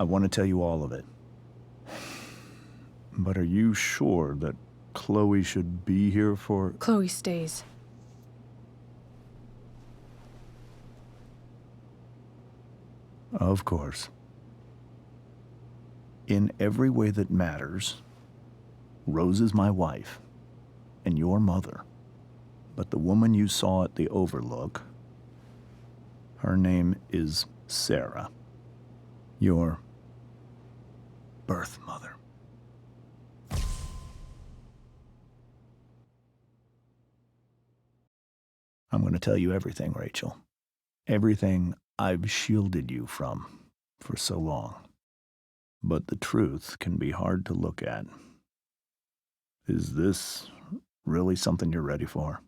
I want to tell you all of it. But are you sure that Chloe should be here for... Chloe stays. Of course. In every way that matters, Rose is my wife and your mother. But the woman you saw at the Overlook, her name is Sarah, your birth mother. I'm going to tell you everything, Rachel. Everything I've shielded you from for so long. But the truth can be hard to look at. Is this really something you're ready for?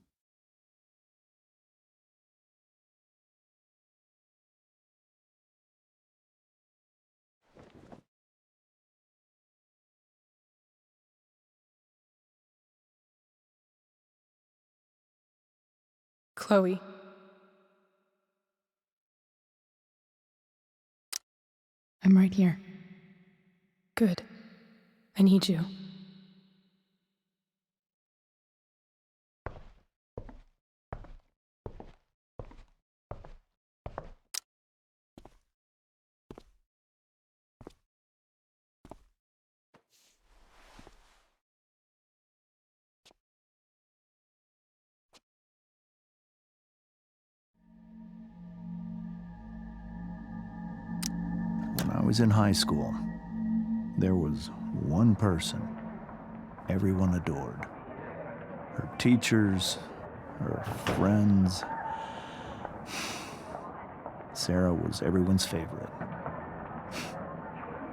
Chloe. I'm right here. Good. I need you. When I was in high school, there was one person everyone adored. Her teachers, her friends. Sarah was everyone's favorite.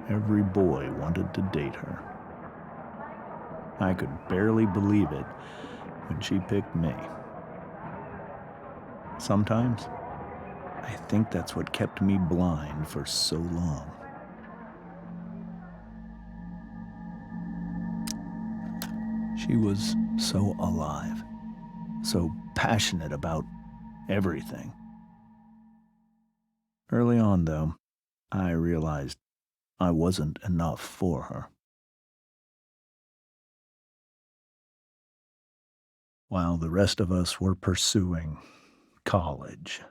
Every boy wanted to date her. I could barely believe it when she picked me. Sometimes, I think that's what kept me blind for so long. She was so alive, so passionate about everything. Early on, though, I realized I wasn't enough for her. While the rest of us were pursuing college,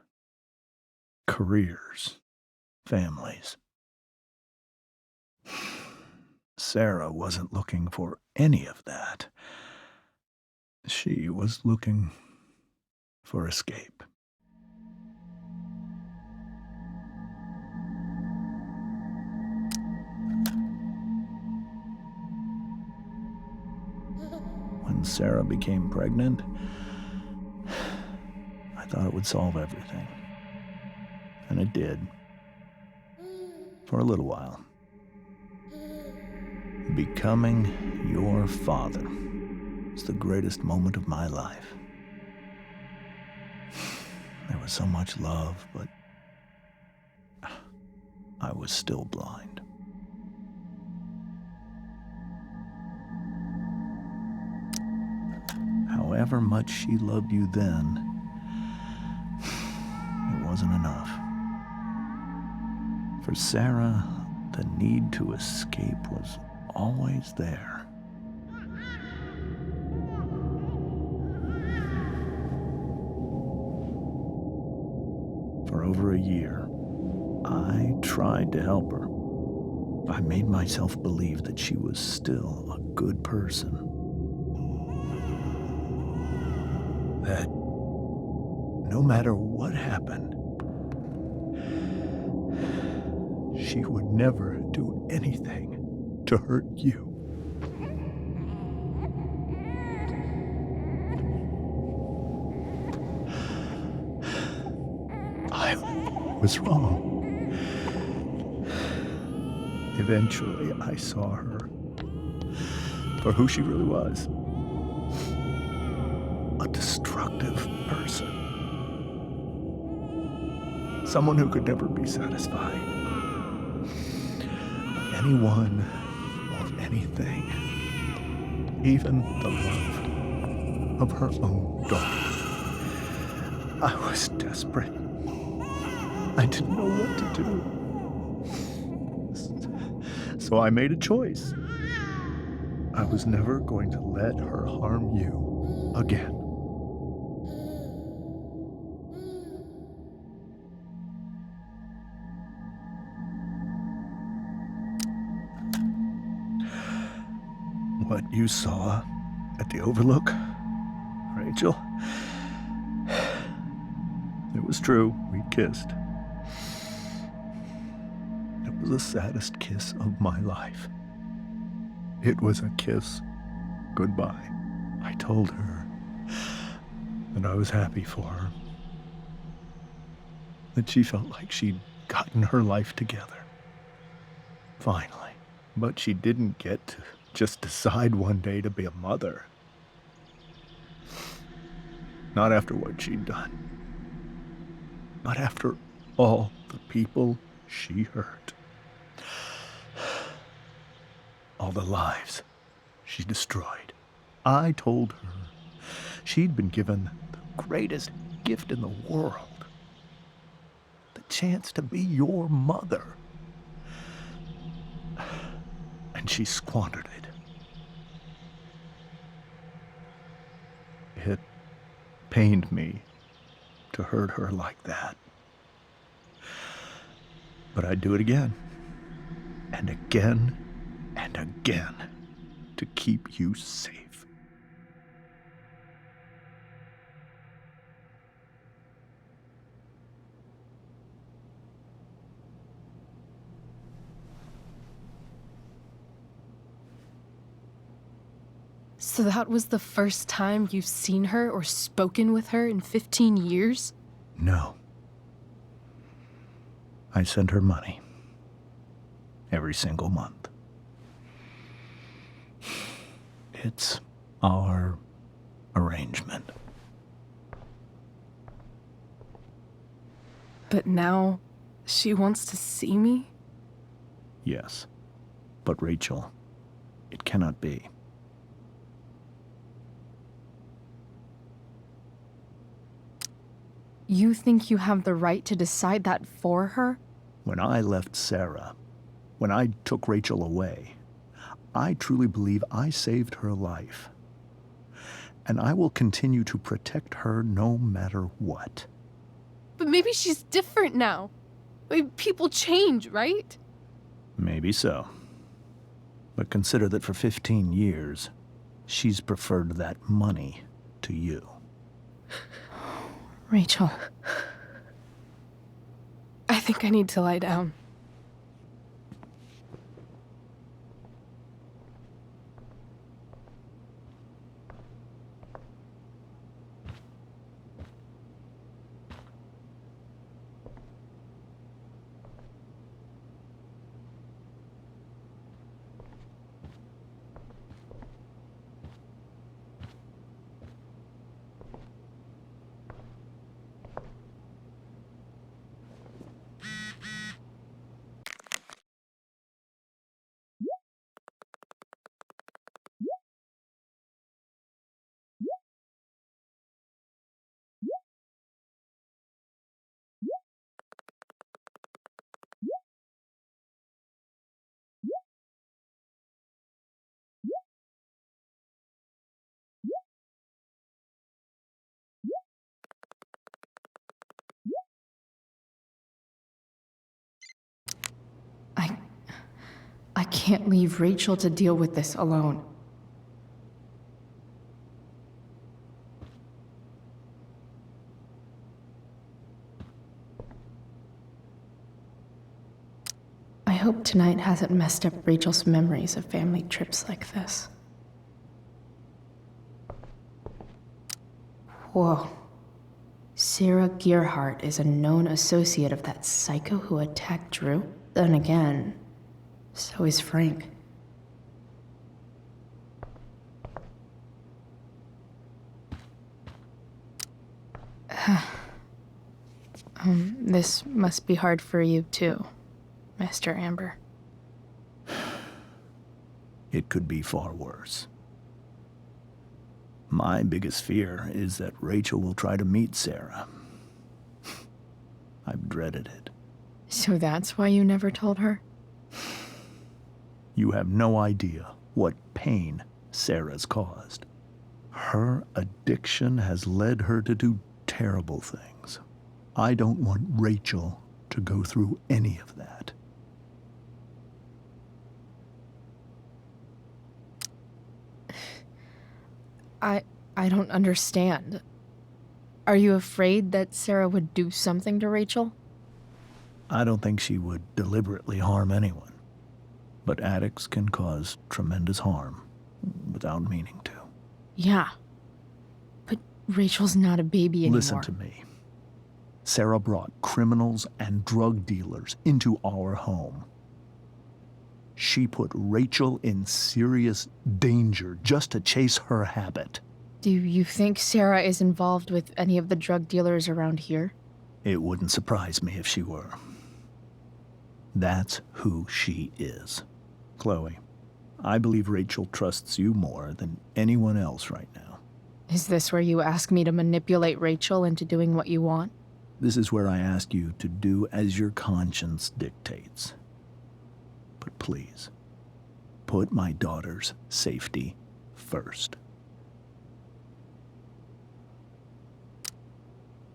careers, families, Sarah wasn't looking for any of that. She was looking for escape. When Sarah became pregnant, I thought it would solve everything. And it did. For a little while. Becoming your father was the greatest moment of my life. There was so much love, but I was still blind. However much she loved you then, it wasn't enough. For Sarah, the need to escape was always there. For over a year, I tried to help her. I made myself believe that she was still a good person. That no matter what happened, she would never do anything to hurt you. I was wrong. Eventually, I saw her for who she really was. A destructive person. Someone who could never be satisfied. With anyone or anything. Even the love of her own daughter. I was desperate. I didn't know what to do. So I made a choice. I was never going to let her harm you again. What you saw at the Overlook, Rachel, it was true. We kissed. It was the saddest kiss of my life. It was a kiss goodbye. I told her that I was happy for her, that she felt like she'd gotten her life together. Finally. But she didn't get to just decide one day to be a mother. Not after what she'd done. Not after all the people she hurt. All the lives she destroyed. I told her she'd been given the greatest gift in the world. The chance to be your mother. And she squandered it. It pained me to hurt her like that. But I'd do it again, and again, and again, to keep you safe. So that was the first time you've seen her or spoken with her in 15 years? No. I sent her money. Every single month. It's our arrangement. But now, she wants to see me? Yes. But Rachel, it cannot be. You think you have the right to decide that for her? When I left Sarah, when I took Rachel away, I truly believe I saved her life. And I will continue to protect her no matter what. But maybe she's different now. People change, right? Maybe so. But consider that for 15 years, she's preferred that money to you. Rachel. I think I need to lie down. I can't leave Rachel to deal with this alone. I hope tonight hasn't messed up Rachel's memories of family trips like this. Whoa. Sarah Gearhart is a known associate of that psycho who attacked Drew? Then again, so is Frank. This must be hard for you too, Master Amber. It could be far worse. My biggest fear is that Rachel will try to meet Sarah. I've dreaded it. So that's why you never told her? You have no idea what pain Sarah's caused. Her addiction has led her to do terrible things. I don't want Rachel to go through any of that. I don't understand. Are you afraid that Sarah would do something to Rachel? I don't think she would deliberately harm anyone. But addicts can cause tremendous harm without meaning to. Yeah. But Rachel's not a baby anymore. Listen to me. Sarah brought criminals and drug dealers into our home. She put Rachel in serious danger just to chase her habit. Do you think Sarah is involved with any of the drug dealers around here? It wouldn't surprise me if she were. That's who she is. Chloe, I believe Rachel trusts you more than anyone else right now. Is this where you ask me to manipulate Rachel into doing what you want? This is where I ask you to do as your conscience dictates. But please, put my daughter's safety first.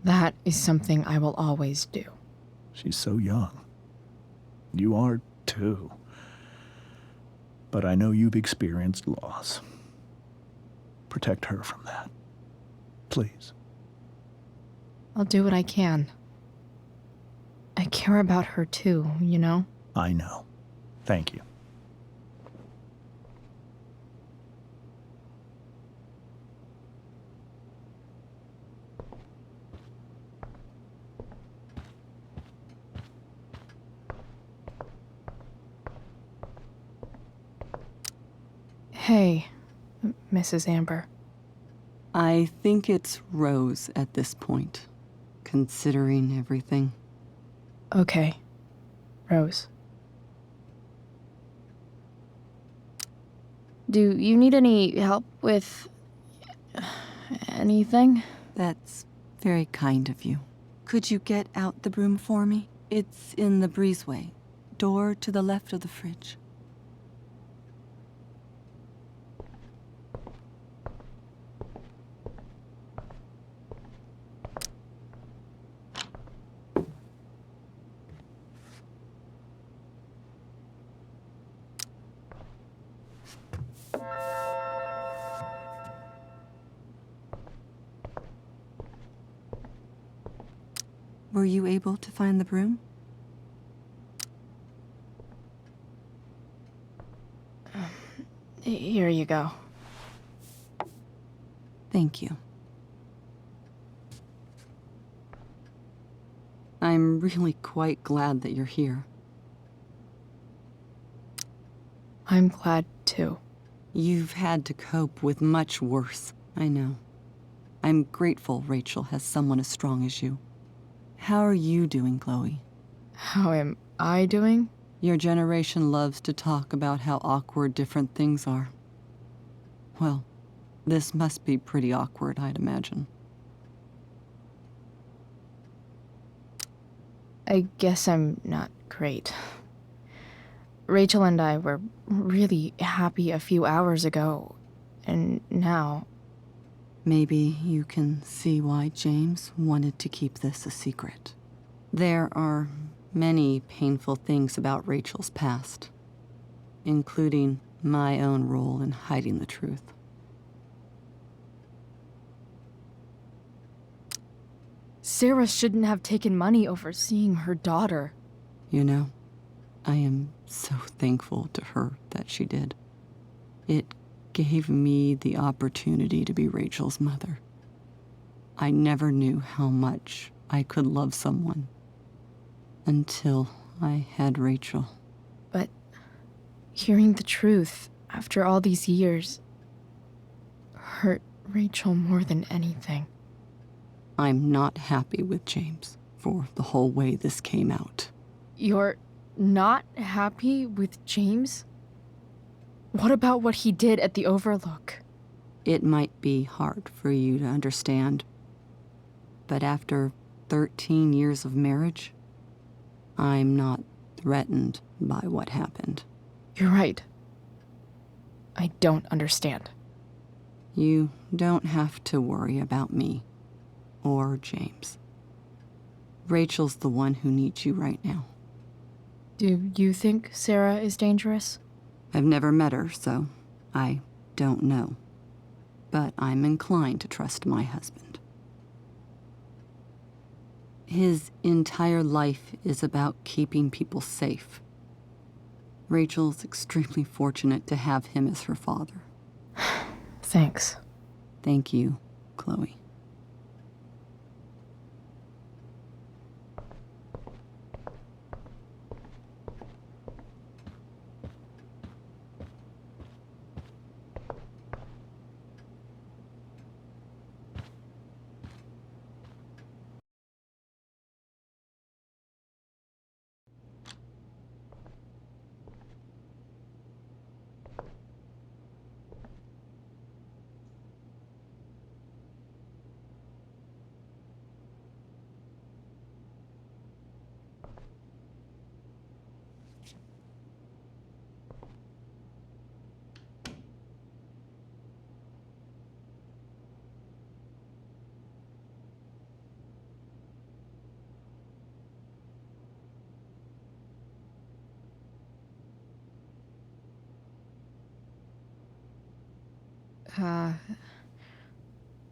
That is something I will always do. She's so young. You are too. But I know you've experienced loss. Protect her from that. Please. I'll do what I can. I care about her too, you know? I know. Thank you. Hey, Mrs. Amber. I think it's Rose at this point, considering everything. Okay, Rose. Do you need any help with anything? That's very kind of you. Could you get out the broom for me? It's in the breezeway, door to the left of the fridge. Were you able to find the broom? Here you go. Thank you. I'm really quite glad that you're here. I'm glad too. You've had to cope with much worse, I know. I'm grateful Rachel has someone as strong as you. How are you doing, Chloe? How am I doing? Your generation loves to talk about how awkward different things are. Well, this must be pretty awkward, I'd imagine. I guess I'm not great. Rachel and I were really happy a few hours ago, and now... Maybe you can see why James wanted to keep this a secret. There are many painful things about Rachel's past, including my own role in hiding the truth. Sarah shouldn't have taken money over seeing her daughter. You know, I am so thankful to her that she did. It gave me the opportunity to be Rachel's mother. I never knew how much I could love someone until I had Rachel. But hearing the truth after all these years hurt Rachel more than anything. I'm not happy with James for the whole way this came out. You're not happy with James? What about what he did at the Overlook? It might be hard for you to understand, but after 13 years of marriage, I'm not threatened by what happened. You're right. I don't understand. You don't have to worry about me. Or James. Rachel's the one who needs you right now. Do you think Sarah is dangerous? I've never met her, so I don't know. But I'm inclined to trust my husband. His entire life is about keeping people safe. Rachel's extremely fortunate to have him as her father. Thanks. Thank you, Chloe.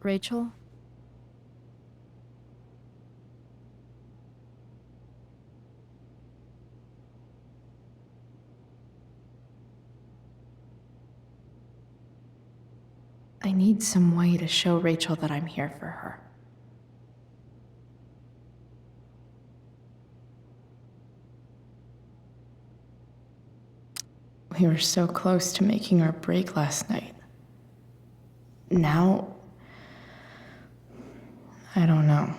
Rachel? I need some way to show Rachel that I'm here for her. We were so close to making our break last night. Now, I don't know.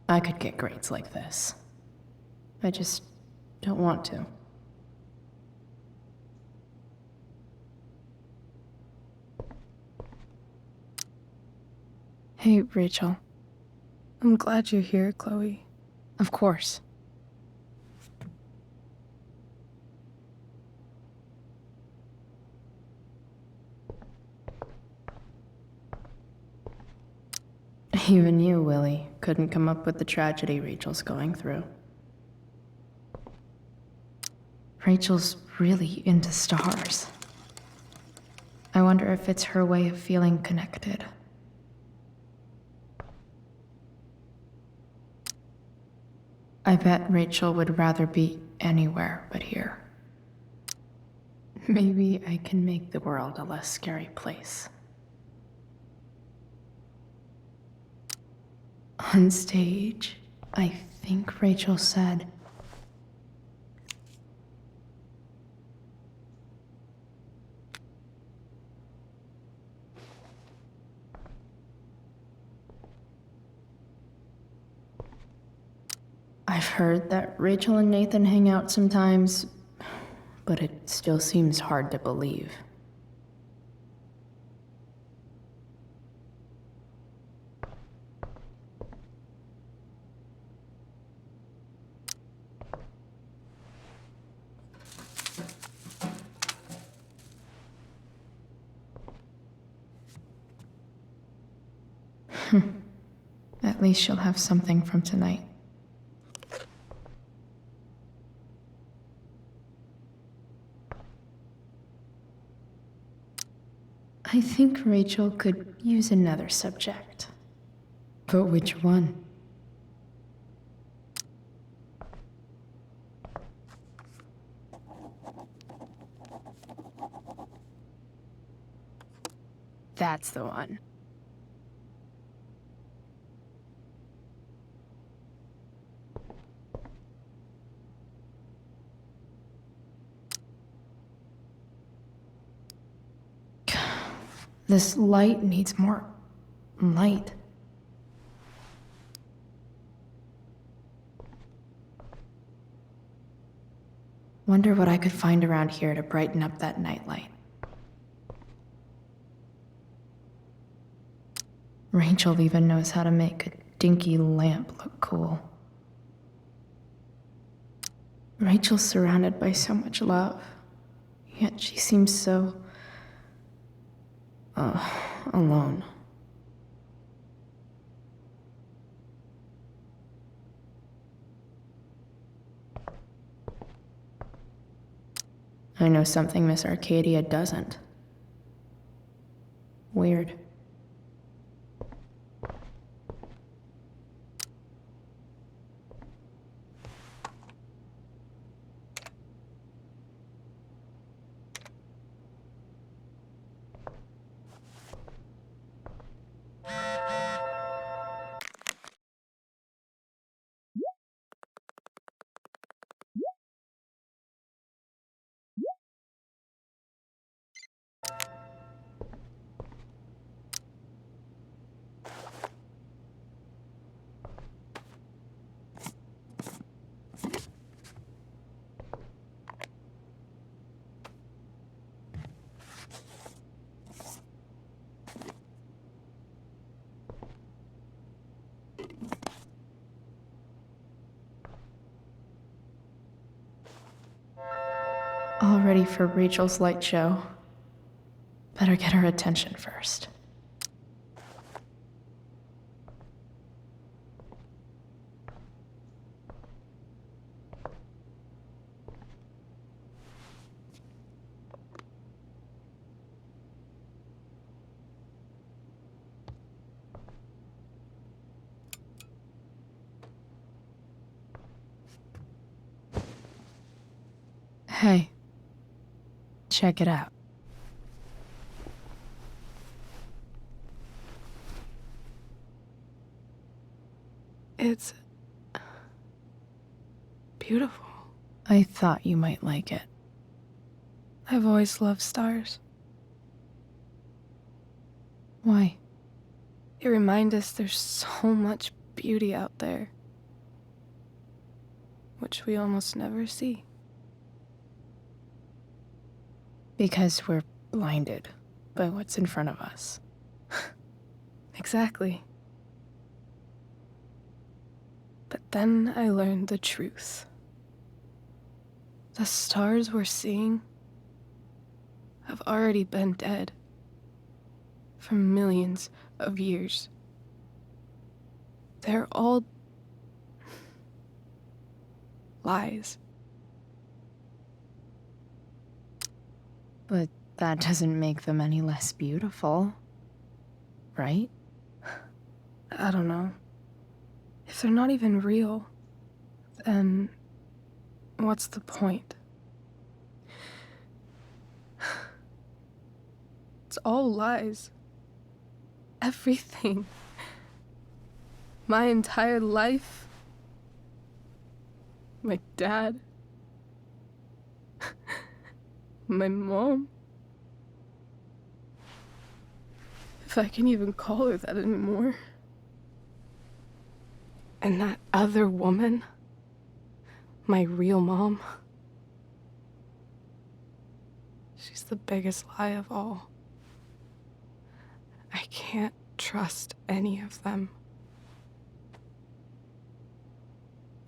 I could get grades like this. I just don't want to. Hey, Rachel. I'm glad you're here, Chloe. Of course. Even you, Willie, couldn't come up with the tragedy Rachel's going through. Rachel's really into stars. I wonder if it's her way of feeling connected. I bet Rachel would rather be anywhere but here. Maybe I can make the world a less scary place. On stage, I think Rachel said, I've heard that Rachel and Nathan hang out sometimes, but it still seems hard to believe. At least she'll have something from tonight. I think Rachel could use another subject. But which one? That's the one. This light needs more light. Wonder what I could find around here to brighten up that nightlight. Rachel even knows how to make a dinky lamp look cool. Rachel's surrounded by so much love, yet she seems so... alone. I know something Miss Arcadia doesn't. Weird. All ready for Rachel's light show. Better get her attention first. Hey. Check it out. It's beautiful. I thought you might like it. I've always loved stars. Why? They remind us there's so much beauty out there, which we almost never see. Because we're blinded by what's in front of us. Exactly. But then I learned the truth. The stars we're seeing have already been dead for millions of years. They're all lies. But that doesn't make them any less beautiful, right? I don't know. If they're not even real, then what's the point? It's all lies. Everything. My entire life. My dad. My mom. If I can even call her that anymore. And that other woman, my real mom, she's the biggest lie of all. I can't trust any of them.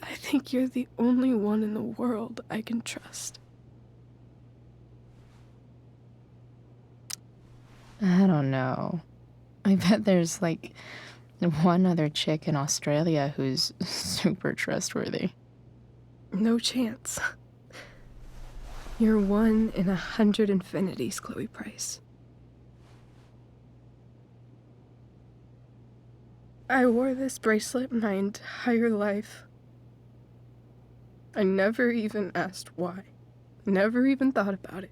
I think you're the only one in the world I can trust. I don't know. I bet there's like one other chick in Australia who's super trustworthy. No chance. You're 1 in 100 infinities, Chloe Price. I wore this bracelet my entire life. I never even asked why. Never even thought about it.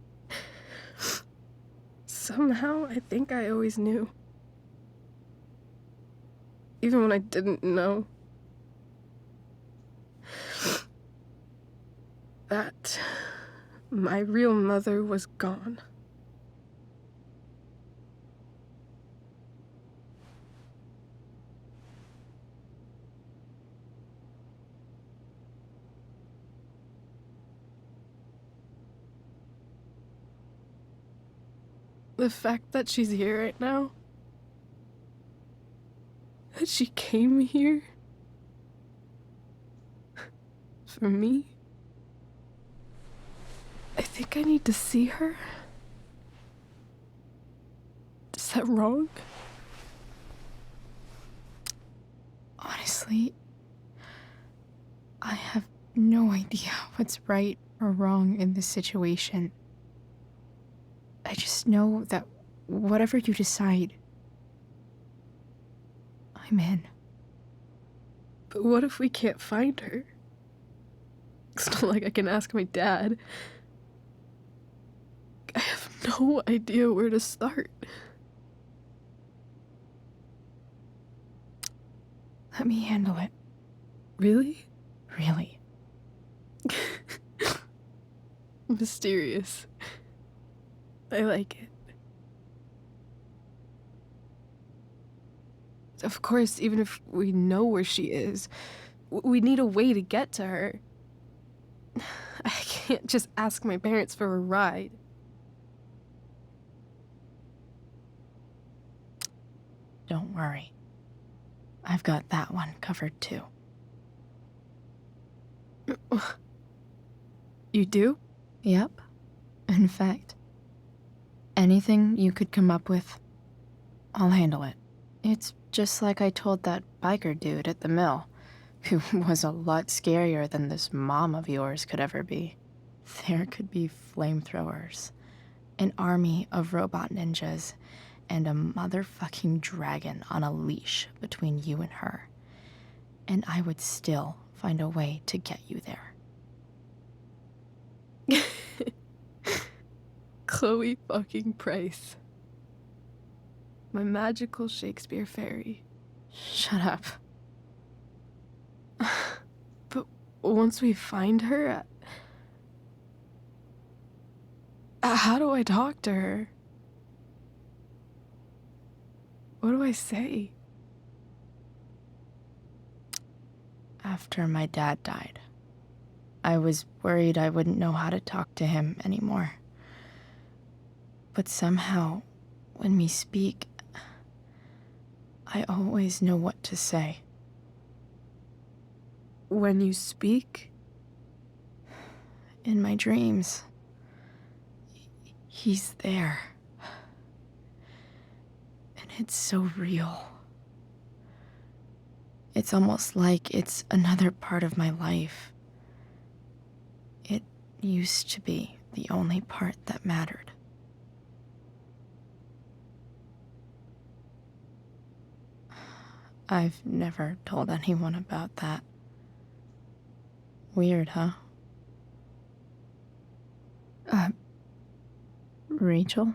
Somehow, I think I always knew. Even when I didn't know. That my real mother was gone. The fact that she's here right now, that she came here for me, I think I need to see her. Is that wrong? Honestly, I have no idea what's right or wrong in this situation. I just know that whatever you decide, I'm in. But what if we can't find her? It's not like I can ask my dad. I have no idea where to start. Let me handle it. Really? Really. Mysterious. I like it. Of course, even if we know where she is, we need a way to get to her. I can't just ask my parents for a ride. Don't worry. I've got that one covered too. You do? Yep. In fact, anything you could come up with, I'll handle it. It's just like I told that biker dude at the mill, who was a lot scarier than this mom of yours could ever be. There could be flamethrowers, an army of robot ninjas, and a motherfucking dragon on a leash between you and her. And I would still find a way to get you there. Chloe fucking Price. My magical Shakespeare fairy. Shut up. But once we find her, how do I talk to her? What do I say? After my dad died, I was worried I wouldn't know how to talk to him anymore. But somehow, when we speak, I always know what to say. When you speak? In my dreams, he's there. And it's so real. It's almost like it's another part of my life. It used to be the only part that mattered. I've never told anyone about that. Weird, huh? Rachel?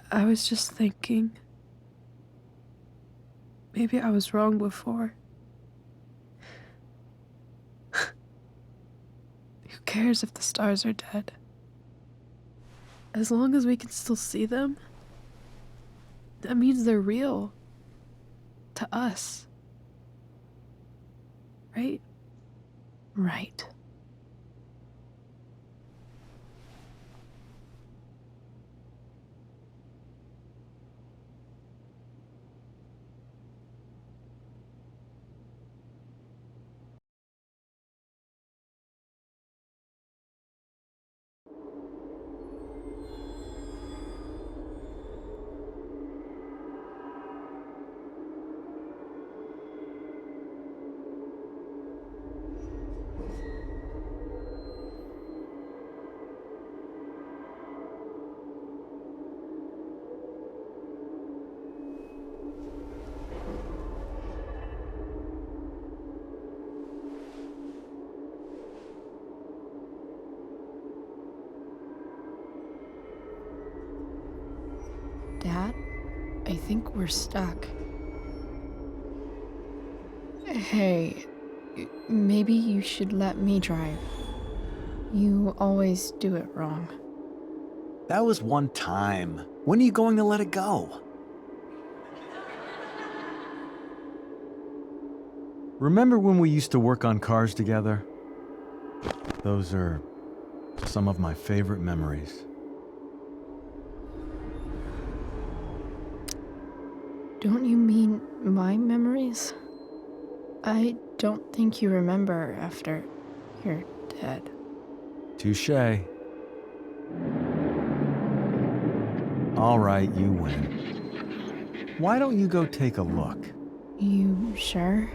I was just thinking. Maybe I was wrong before. Who cares if the stars are dead? As long as we can still see them, that means they're real. To us. Right? Right. Dad, I think we're stuck. Hey, maybe you should let me drive. You always do it wrong. That was one time. When are you going to let it go? Remember when we used to work on cars together? Those are some of my favorite memories. Don't you mean my memories? I don't think you remember after you're dead. Touché. All right, you win. Why don't you go take a look? You sure?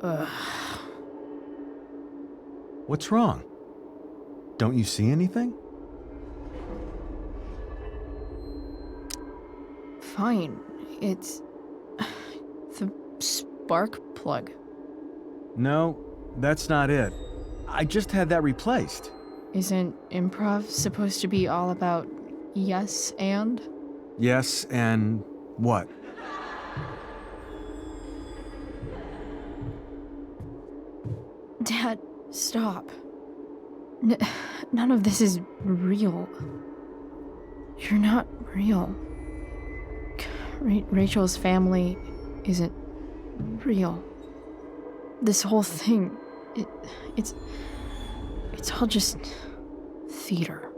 Ugh. What's wrong? Don't you see anything? Fine. It's the spark plug. No, that's not it. I just had that replaced. Isn't improv supposed to be all about yes and? Yes, and what? Dad, stop. None of this is real. You're not real. Rachel's family isn't real. This whole thing, it's all just theater.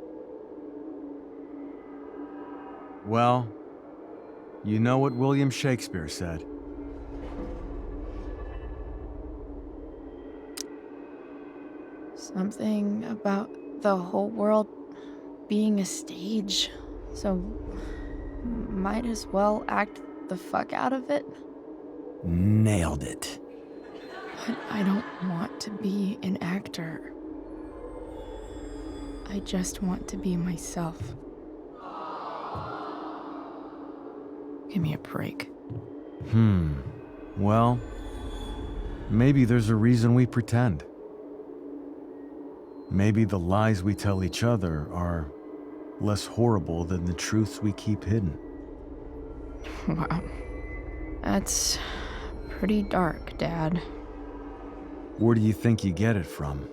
Well, you know what William Shakespeare said. Something about the whole world being a stage, so might as well act the fuck out of it. Nailed it. But I don't want to be an actor. I just want to be myself. Give me a break. Well, maybe there's a reason we pretend. Maybe the lies we tell each other are less horrible than the truths we keep hidden. Wow. That's pretty dark, Dad. Where do you think you get it from?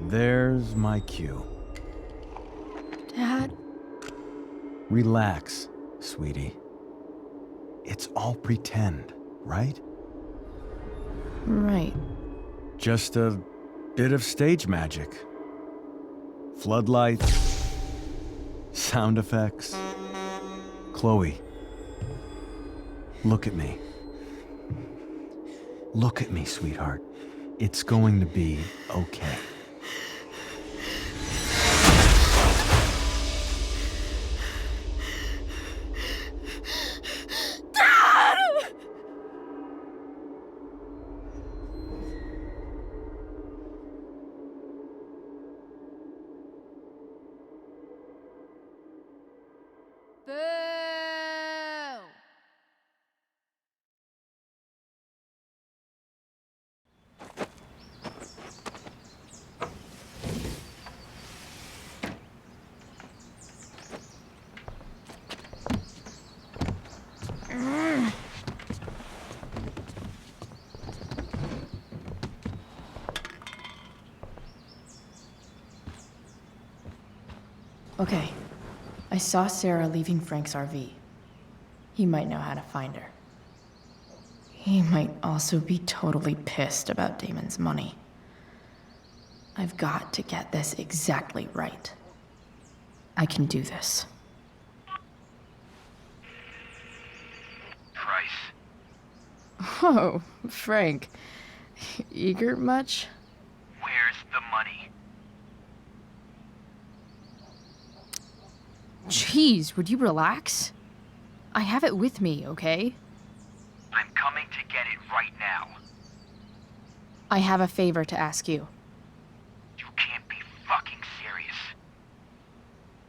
There's my cue. Dad? Relax, sweetie. It's all pretend, right? Right. Just a bit of stage magic. Floodlights, sound effects. Chloe, look at me. Look at me, sweetheart. It's going to be okay. Okay. I saw Sarah leaving Frank's RV. He might know how to find her. He might also be totally pissed about Damon's money. I've got to get this exactly right. I can do this. Price. Oh, Frank. Eager much? Where's the money? Jeez, would you relax? I have it with me, okay? I'm coming to get it right now. I have a favor to ask you. You can't be fucking serious.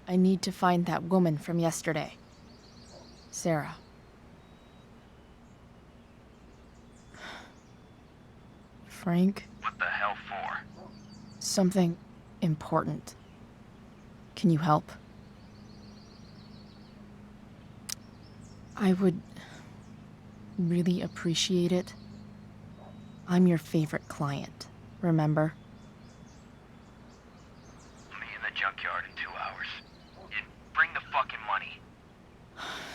I need to find that woman from yesterday. Sarah. Frank? What the hell for? Something important. Can you help? I would really appreciate it. I'm your favorite client, remember? junkyard in 2 hours. And bring the fucking money.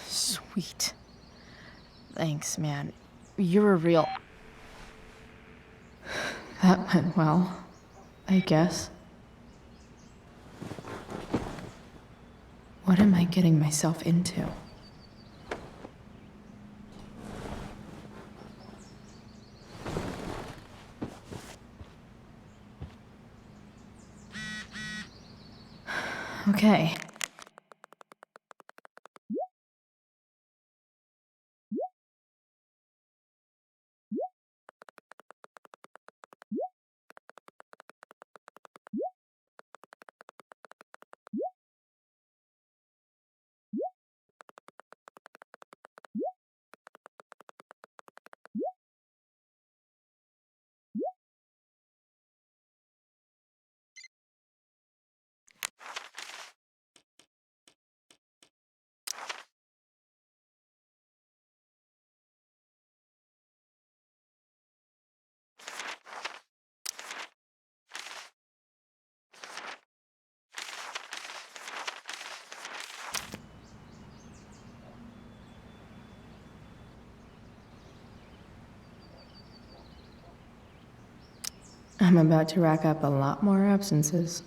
Sweet. Thanks, man. You're a real... That went well, I guess. What am I getting myself into? Okay. I'm about to rack up a lot more absences.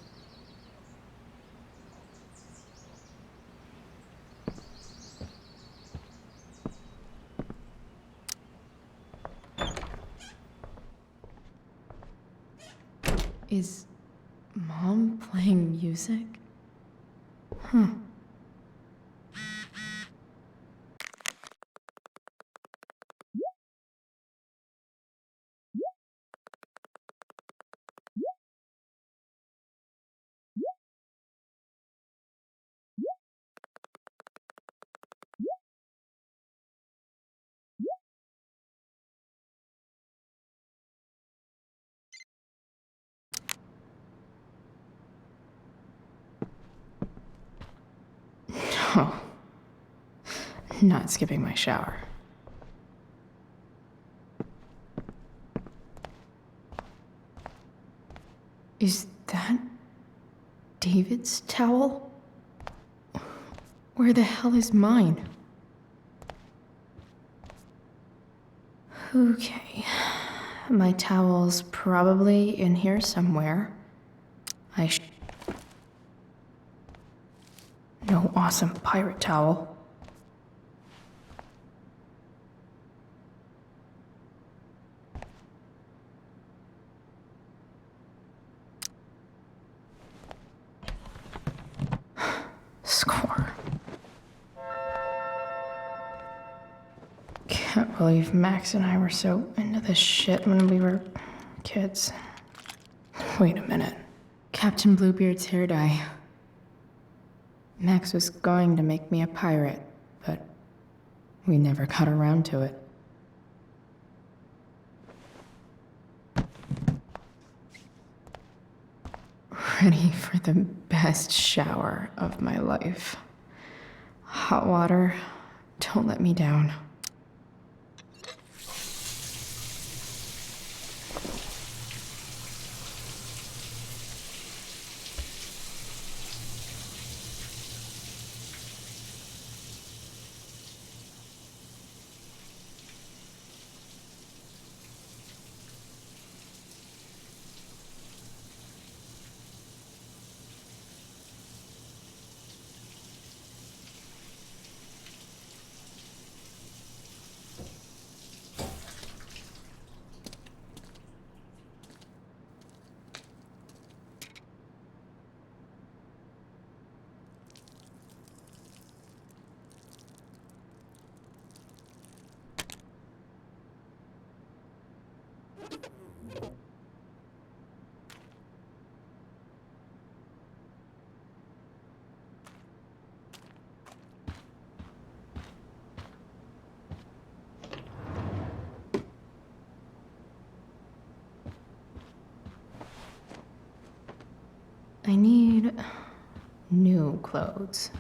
Is Mom playing music? Huh. Oh. Not skipping my shower. Is that David's towel? Where the hell is mine? Okay. My towel's probably in here somewhere. No awesome pirate towel. Score. Can't believe Max and I were so into this shit when we were kids. Wait a minute. Captain Bluebeard's hair dye. Max was going to make me a pirate, but we never got around to it. Ready for the best shower of my life. Hot water, don't let me down. I need new clothes.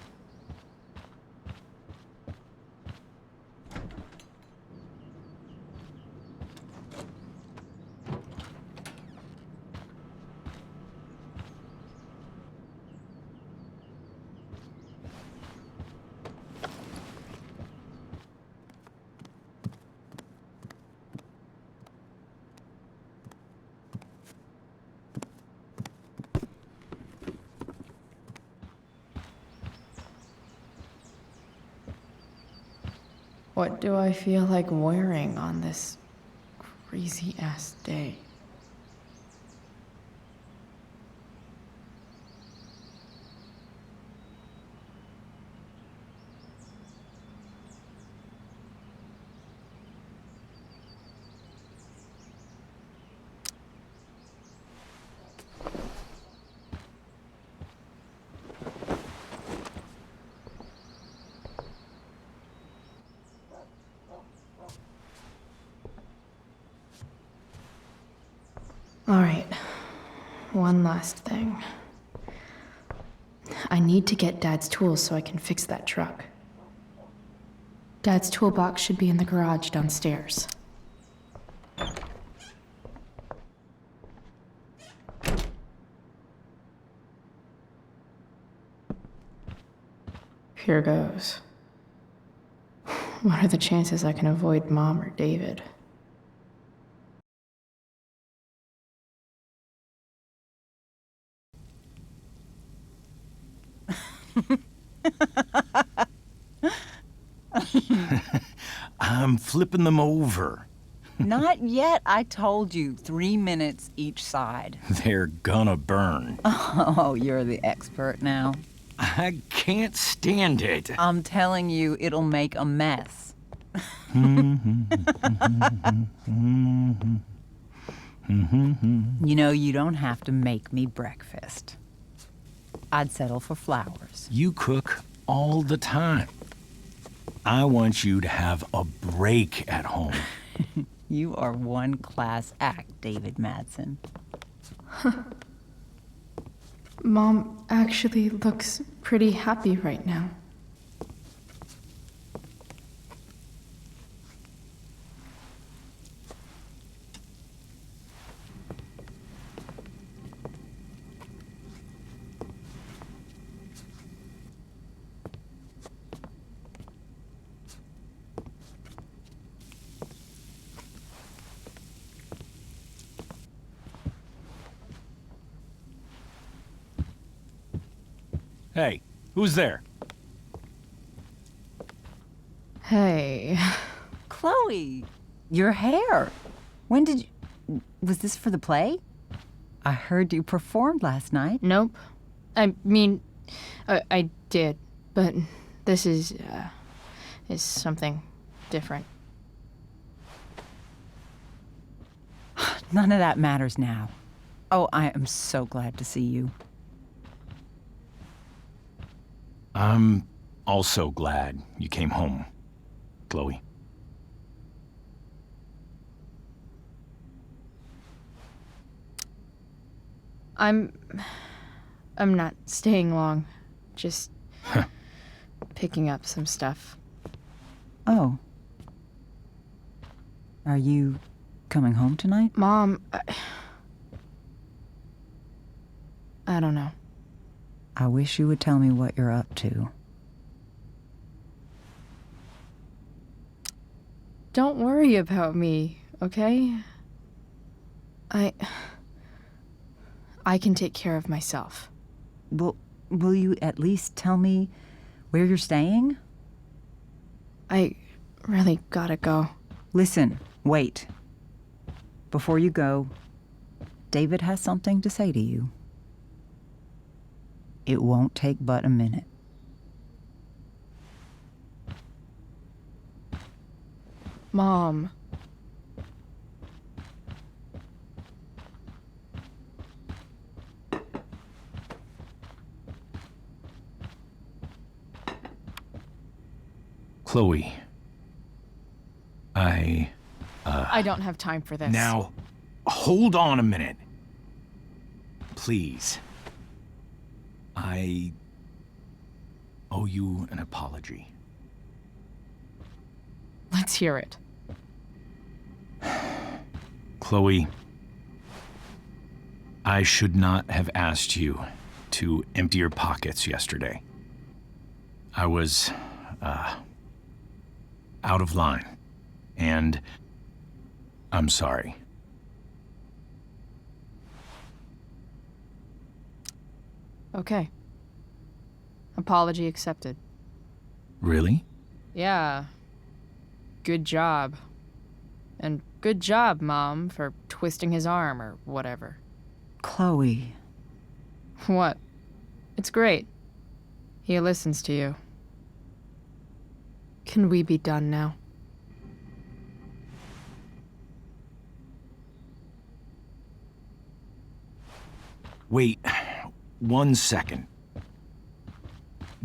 What do I feel like wearing on this crazy-ass day? All right, one last thing. I need to get Dad's tools so I can fix that truck. Dad's toolbox should be in the garage downstairs. Here goes. What are the chances I can avoid Mom or David? I'm flipping them over. Not yet. I told you, 3 minutes each side. They're gonna burn. Oh, you're the expert now. I can't stand it. I'm telling you, it'll make a mess. You know, you don't have to make me breakfast. I'd settle for flowers. You cook all the time. I want you to have a break at home. You are one class act, David Madsen. Mom actually looks pretty happy right now. Hey, who's there? Hey. Chloe, your hair. When did you... Was this for the play? I heard you performed last night. Nope. I mean, I did, but this is something different. None of that matters now. Oh, I am so glad to see you. I'm also glad you came home, Chloe. I'm not staying long. Just picking up some stuff. Oh. Are you coming home tonight? Mom, I don't know. I wish you would tell me what you're up to. Don't worry about me, okay? I can take care of myself. Will you at least tell me where you're staying? I really gotta go. Listen, wait. Before you go, David has something to say to you. It won't take but a minute. Mom. Chloe. I don't have time for this. Now, hold on a minute. Please. I owe you an apology. Let's hear it. Chloe, I should not have asked you to empty your pockets yesterday. I was, out of line, and I'm sorry. Okay. Apology accepted. Really? Yeah. Good job. And good job, Mom, for twisting his arm or whatever. Chloe, What? It's great. He listens to you. Can we be done now? Wait 1 second.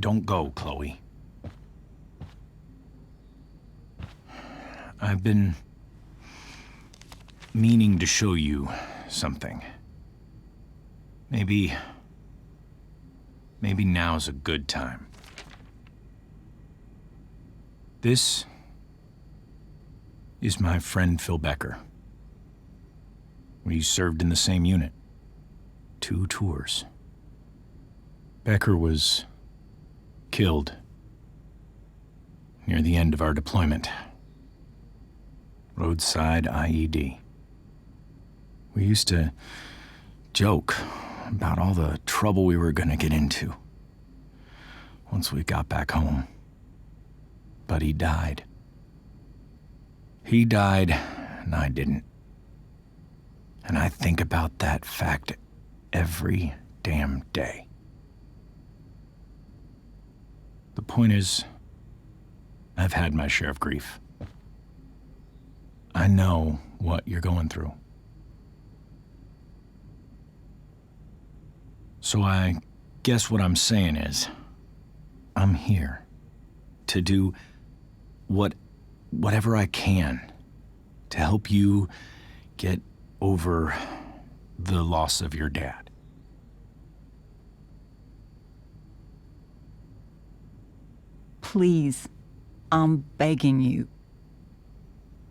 Don't go, Chloe. I've been meaning to show you something. Maybe now's a good time. This is my friend Phil Becker. We served in the same unit. 2 tours. Becker was killed near the end of our deployment. Roadside IED. We used to joke about all the trouble we were gonna get into once we got back home. But he died. He died, and I didn't. And I think about that fact every damn day. The point is, I've had my share of grief. I know what you're going through. So I guess what I'm saying is, I'm here to do whatever I can to help you get over the loss of your dad. please, I'm begging you.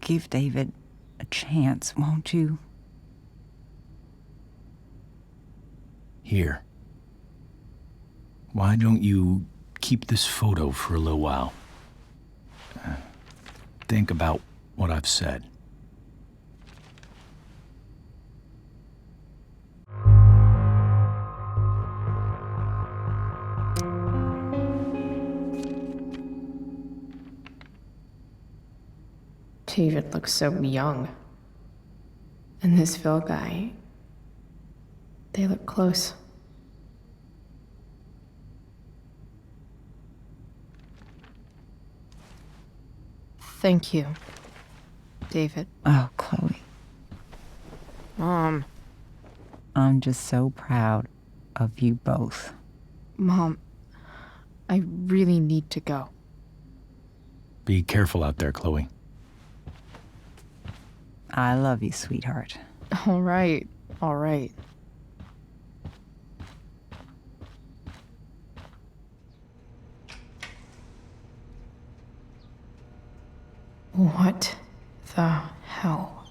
Give David a chance, won't you? Here. Why don't you keep this photo for a little while? Think about what I've said. David looks so young. And this Phil guy, they look close. Thank you, David. Oh, Chloe, Mom. I'm just so proud of you both. Mom, I really need to go. Be careful out there, Chloe. I love you, sweetheart. All right, all right. What the hell?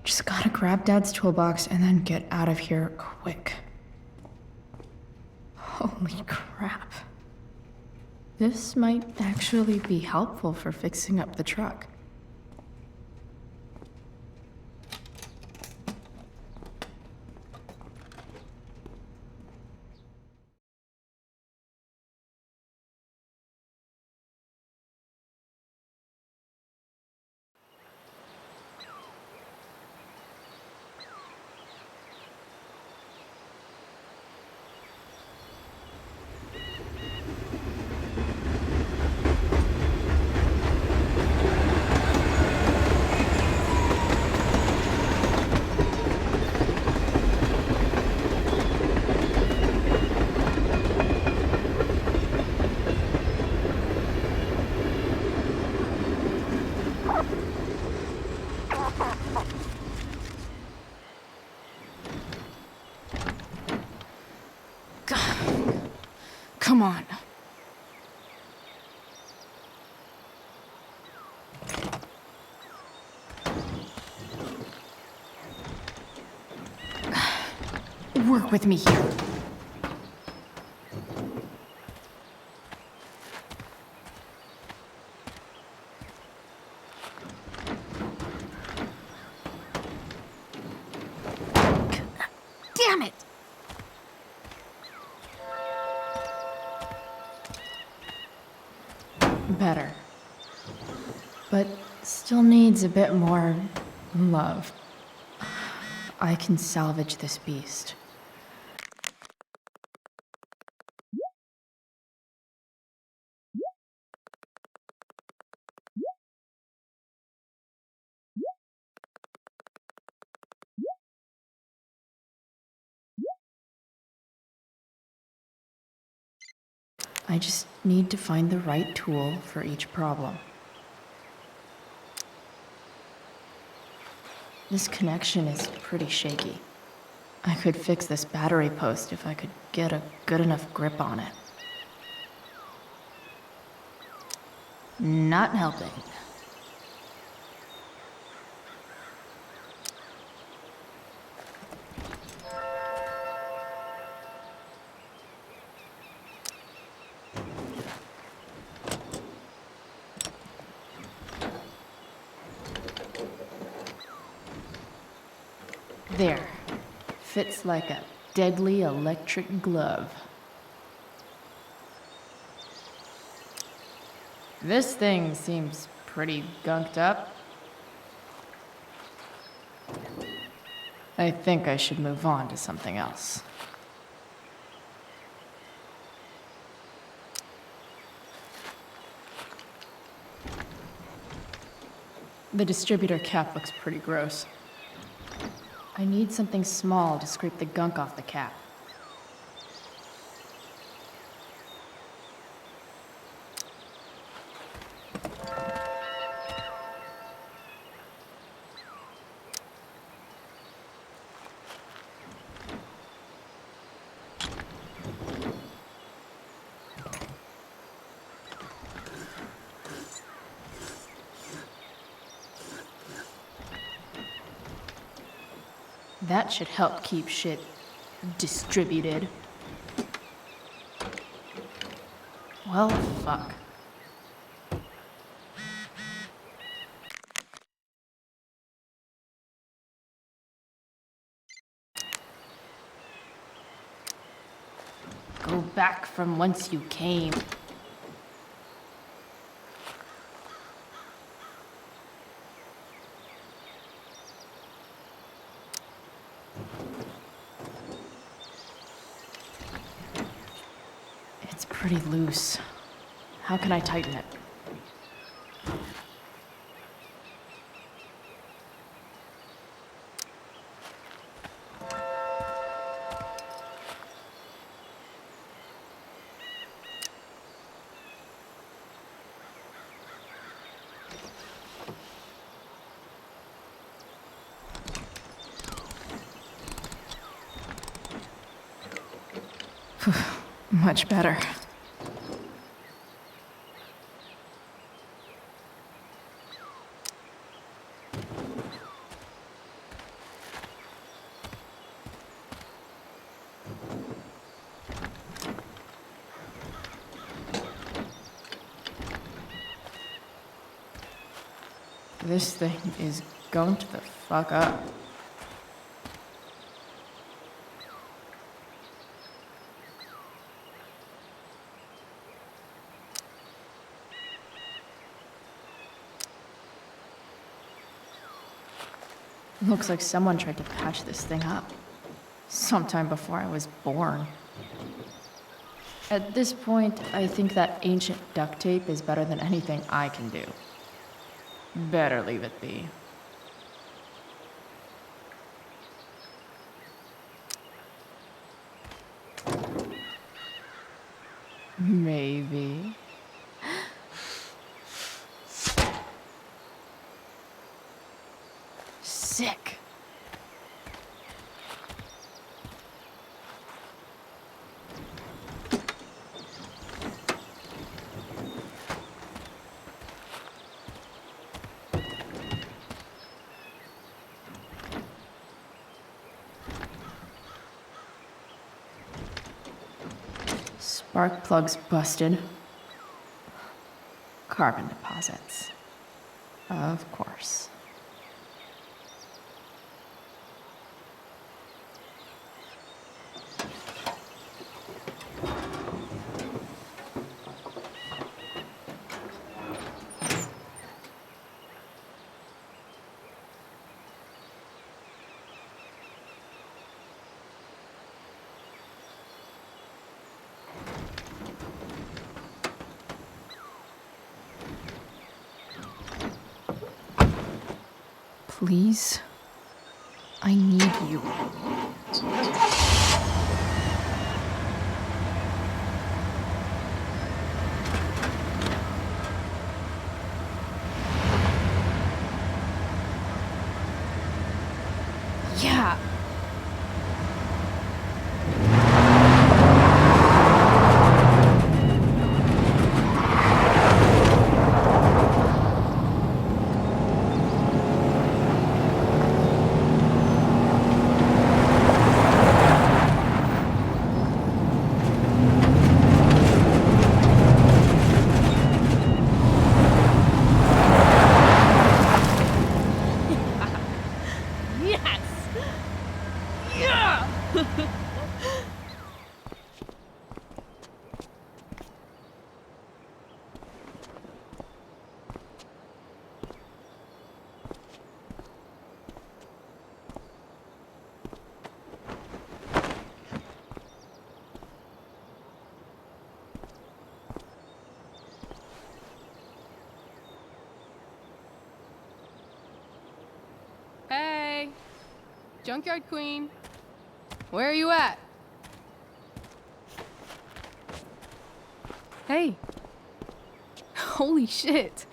Just gotta grab Dad's toolbox and then get out of here quick. Holy crap. This might actually be helpful for fixing up the truck. Come on. Work with me here. Damn it! Better. But still needs a bit more love. I can salvage this beast. I just need to find the right tool for each problem. This connection is pretty shaky. I could fix this battery post if I could get a good enough grip on it. Not helping. There. Fits like a deadly electric glove. This thing seems pretty gunked up. I think I should move on to something else. The distributor cap looks pretty gross. I need something small to scrape the gunk off the cap. That should help keep shit distributed. Well, fuck. Go back from whence you came. It's pretty loose. How can I tighten it? Much better. This thing is gunked the fuck up. Looks like someone tried to patch this thing up. Sometime before I was born. At this point, I think that ancient duct tape is better than anything I can do. Better leave it be. Maybe. Sick. Spark plugs busted. Carbon deposits. Of course. Please? I need you. Yeah. Hey, Junkyard Queen, where are you at? Hey, holy shit,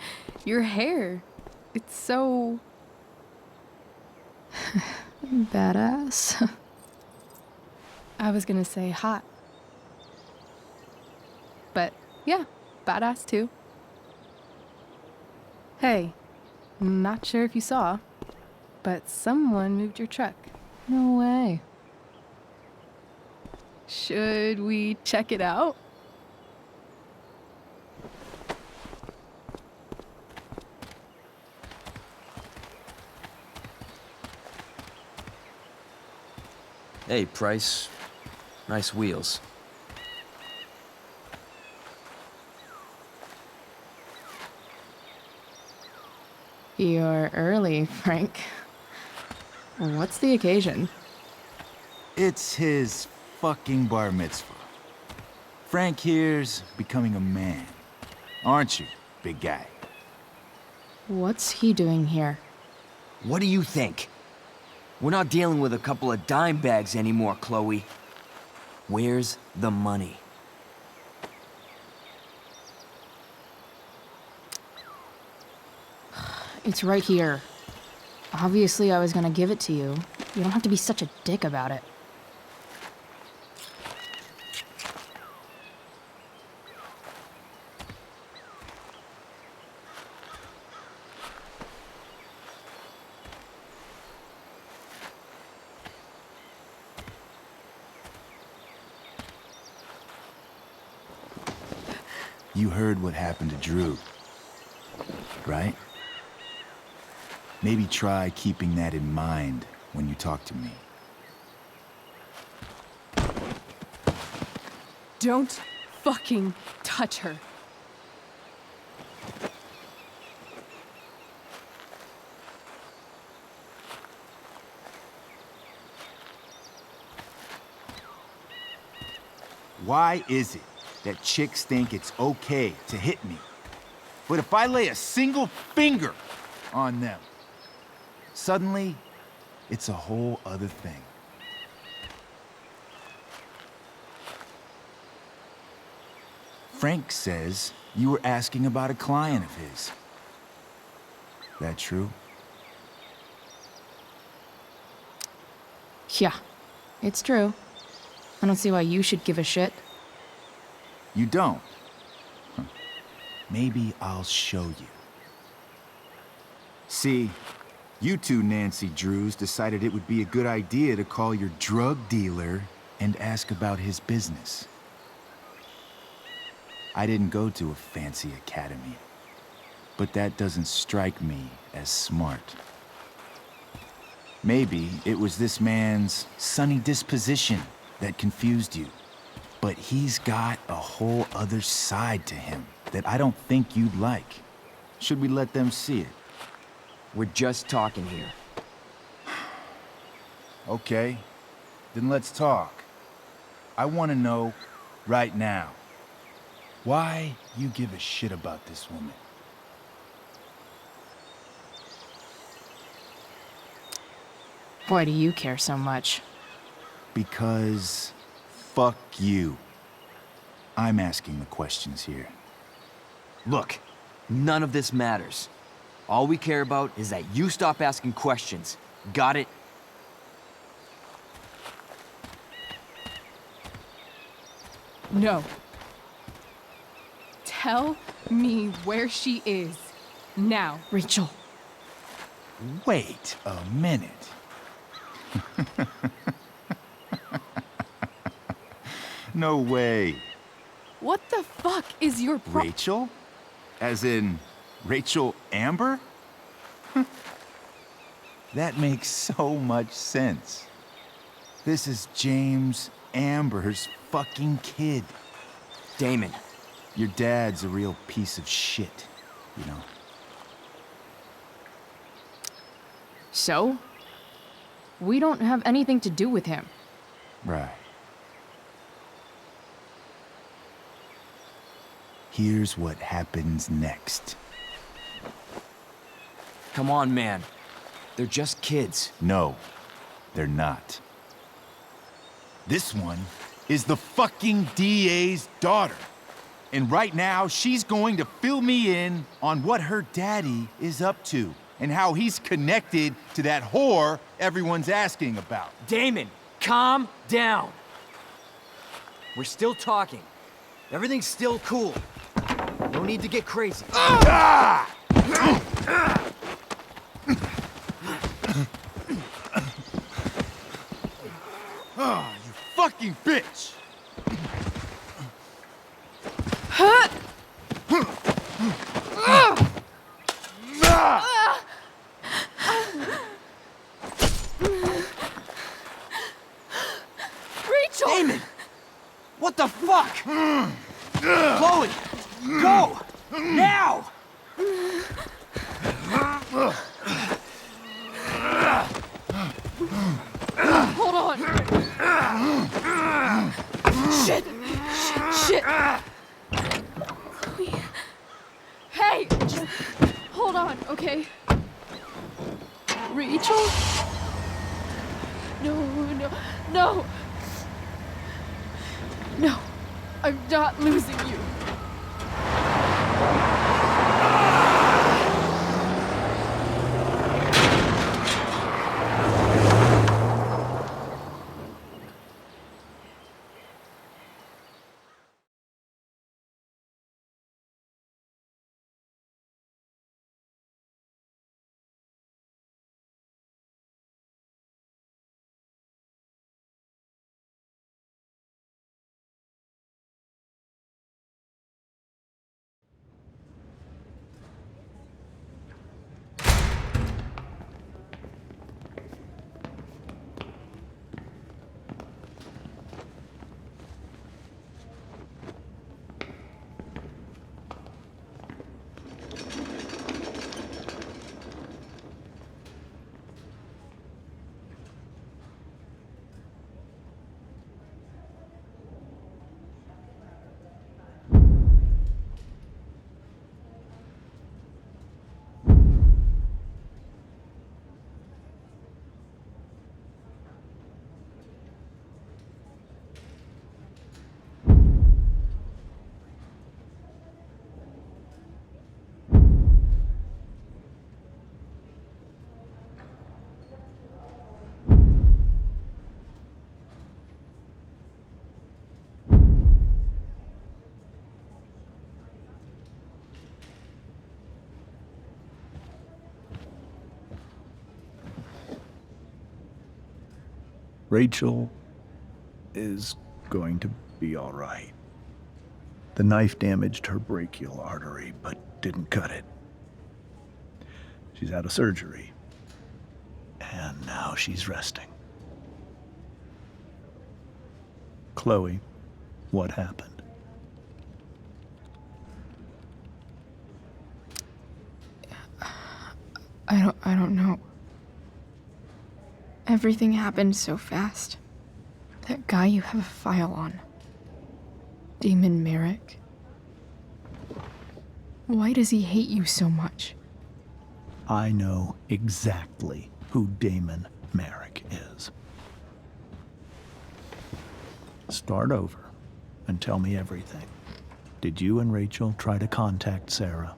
your hair, it's so... Badass. I was gonna say hot. But yeah, badass too. Hey, not sure if you saw, but someone moved your truck. No way. Should we check it out? Hey, Price. Nice wheels. You're early, Frank. What's the occasion? It's his fucking bar mitzvah. Frank here's becoming a man. Aren't you, big guy? What's he doing here? What do you think? We're not dealing with a couple of dime bags anymore, Chloe. Where's the money? It's right here. Obviously, I was gonna give it to you. You don't have to be such a dick about it. You heard what happened to Drew, right? Maybe try keeping that in mind when you talk to me. Don't fucking touch her. Why is it that chicks think it's okay to hit me? But if I lay a single finger on them, suddenly, it's a whole other thing. Frank says you were asking about a client of his. That true? Yeah, it's true. I don't see why you should give a shit. You don't? Huh. Maybe I'll show you. See, you two Nancy Drews decided it would be a good idea to call your drug dealer and ask about his business. I didn't go to a fancy academy, but that doesn't strike me as smart. Maybe it was this man's sunny disposition that confused you, but he's got a whole other side to him that I don't think you'd like. Should we let them see it? We're just talking here. Okay, then let's talk. I want to know right now why you give a shit about this woman. Why do you care so much? Because fuck you. I'm asking the questions here. Look, none of this matters. All we care about is that you stop asking questions. Got it? No. Tell me where she is. Now. Rachel. Wait a minute. No way. What the fuck is your Rachel? As in, Rachel Amber? That makes so much sense. This is James Amber's fucking kid. Damon. Your dad's a real piece of shit, you know. So? We don't have anything to do with him. Right. Here's what happens next. Come on, man. They're just kids. No, they're not. This one is the fucking DA's daughter. And right now, she's going to fill me in on what her daddy is up to and how he's connected to that whore everyone's asking about. Damon, calm down. We're still talking. Everything's still cool. No need to get crazy. Ah! Oh, you fucking bitch! Rachel! Damon! What the fuck? Chloe! Go! Now! Hold on! Shit! Shit! Chloe. Hey! Just hold on, okay? Rachel? No! No! I'm not losing you. Rachel is going to be all right. The knife damaged her brachial artery, but didn't cut it. She's out of surgery, and now she's resting. Chloe, what happened? I don't know. Everything happened so fast. That guy you have a file on. Damon Merrick. Why does he hate you so much? I know exactly who Damon Merrick is. Start over and tell me everything. Did you and Rachel try to contact Sarah?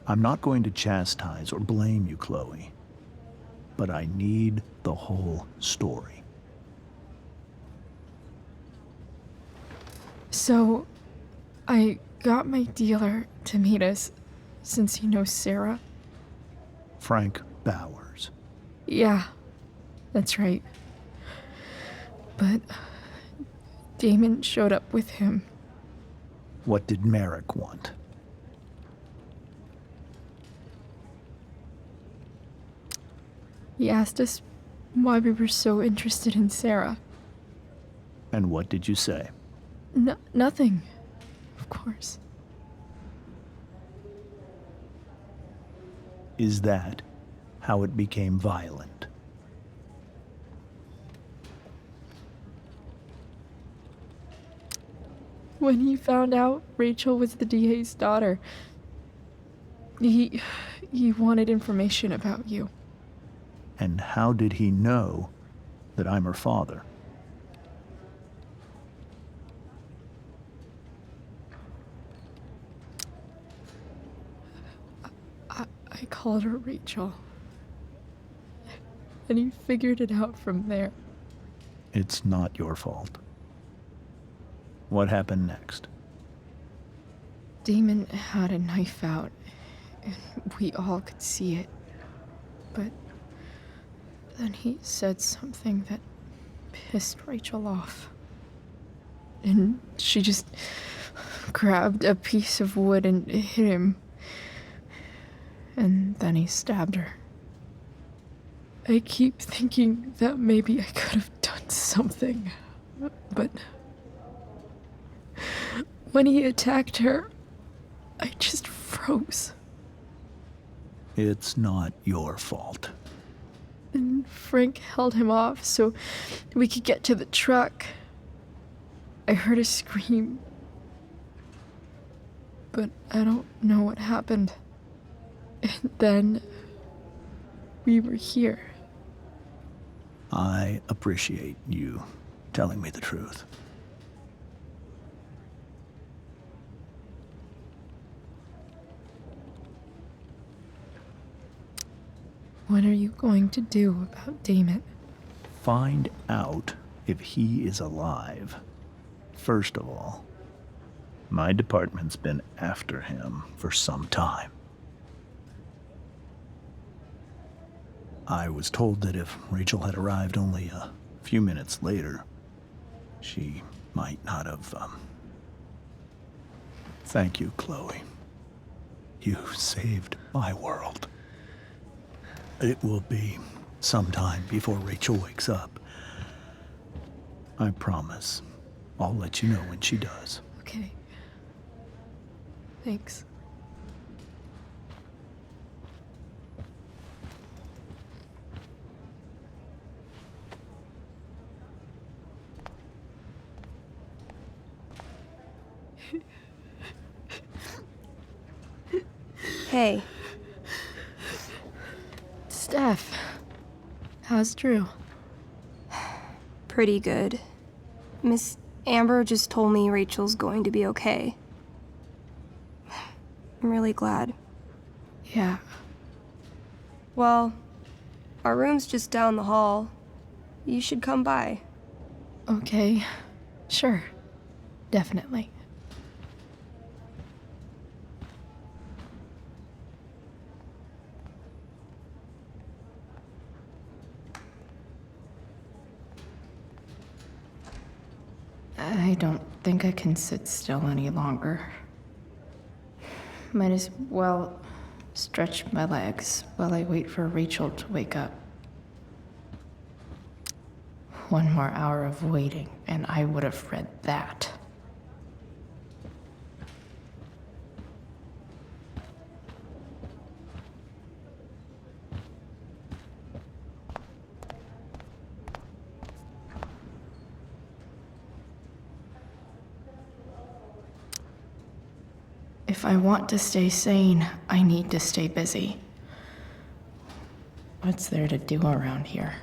I'm not going to chastise or blame you, Chloe, but I need the whole story. So, I got my dealer to meet us since he knows Sarah. Frank Bowers. Yeah, that's right. But Damon showed up with him. What did Merrick want? He asked us why we were so interested in Sarah. And what did you say? Nothing, of course. Is that how it became violent? When he found out Rachel was the DA's daughter, he wanted information about you. And how did he know that I'm her father? I called her Rachel. And he figured it out from there. It's not your fault. What happened next? Damon had a knife out, and we all could see it. But then he said something that pissed Rachel off. And she just grabbed a piece of wood and hit him. And then he stabbed her. I keep thinking that maybe I could have done something, but when he attacked her, I just froze. It's not your fault. And Frank held him off so we could get to the truck. I heard a scream, but I don't know what happened. And then we were here. I appreciate you telling me the truth. What are you going to do about Damon? Find out if he is alive. First of all, my department's been after him for some time. I was told that if Rachel had arrived only a few minutes later, she might not have, Thank you, Chloe. You saved my world. It will be some time before Rachel wakes up. I promise. I'll let you know when she does. Okay. Thanks. Hey. Steph, how's Drew? Pretty good. Miss Amber just told me Rachel's going to be okay. I'm really glad. Yeah. Well, our room's just down the hall. You should come by. Okay. Sure. Definitely. I don't think I can sit still any longer. Might as well stretch my legs while I wait for Rachel to wake up. One more hour of waiting, and I would have read that. If I want to stay sane, I need to stay busy. What's there to do around here?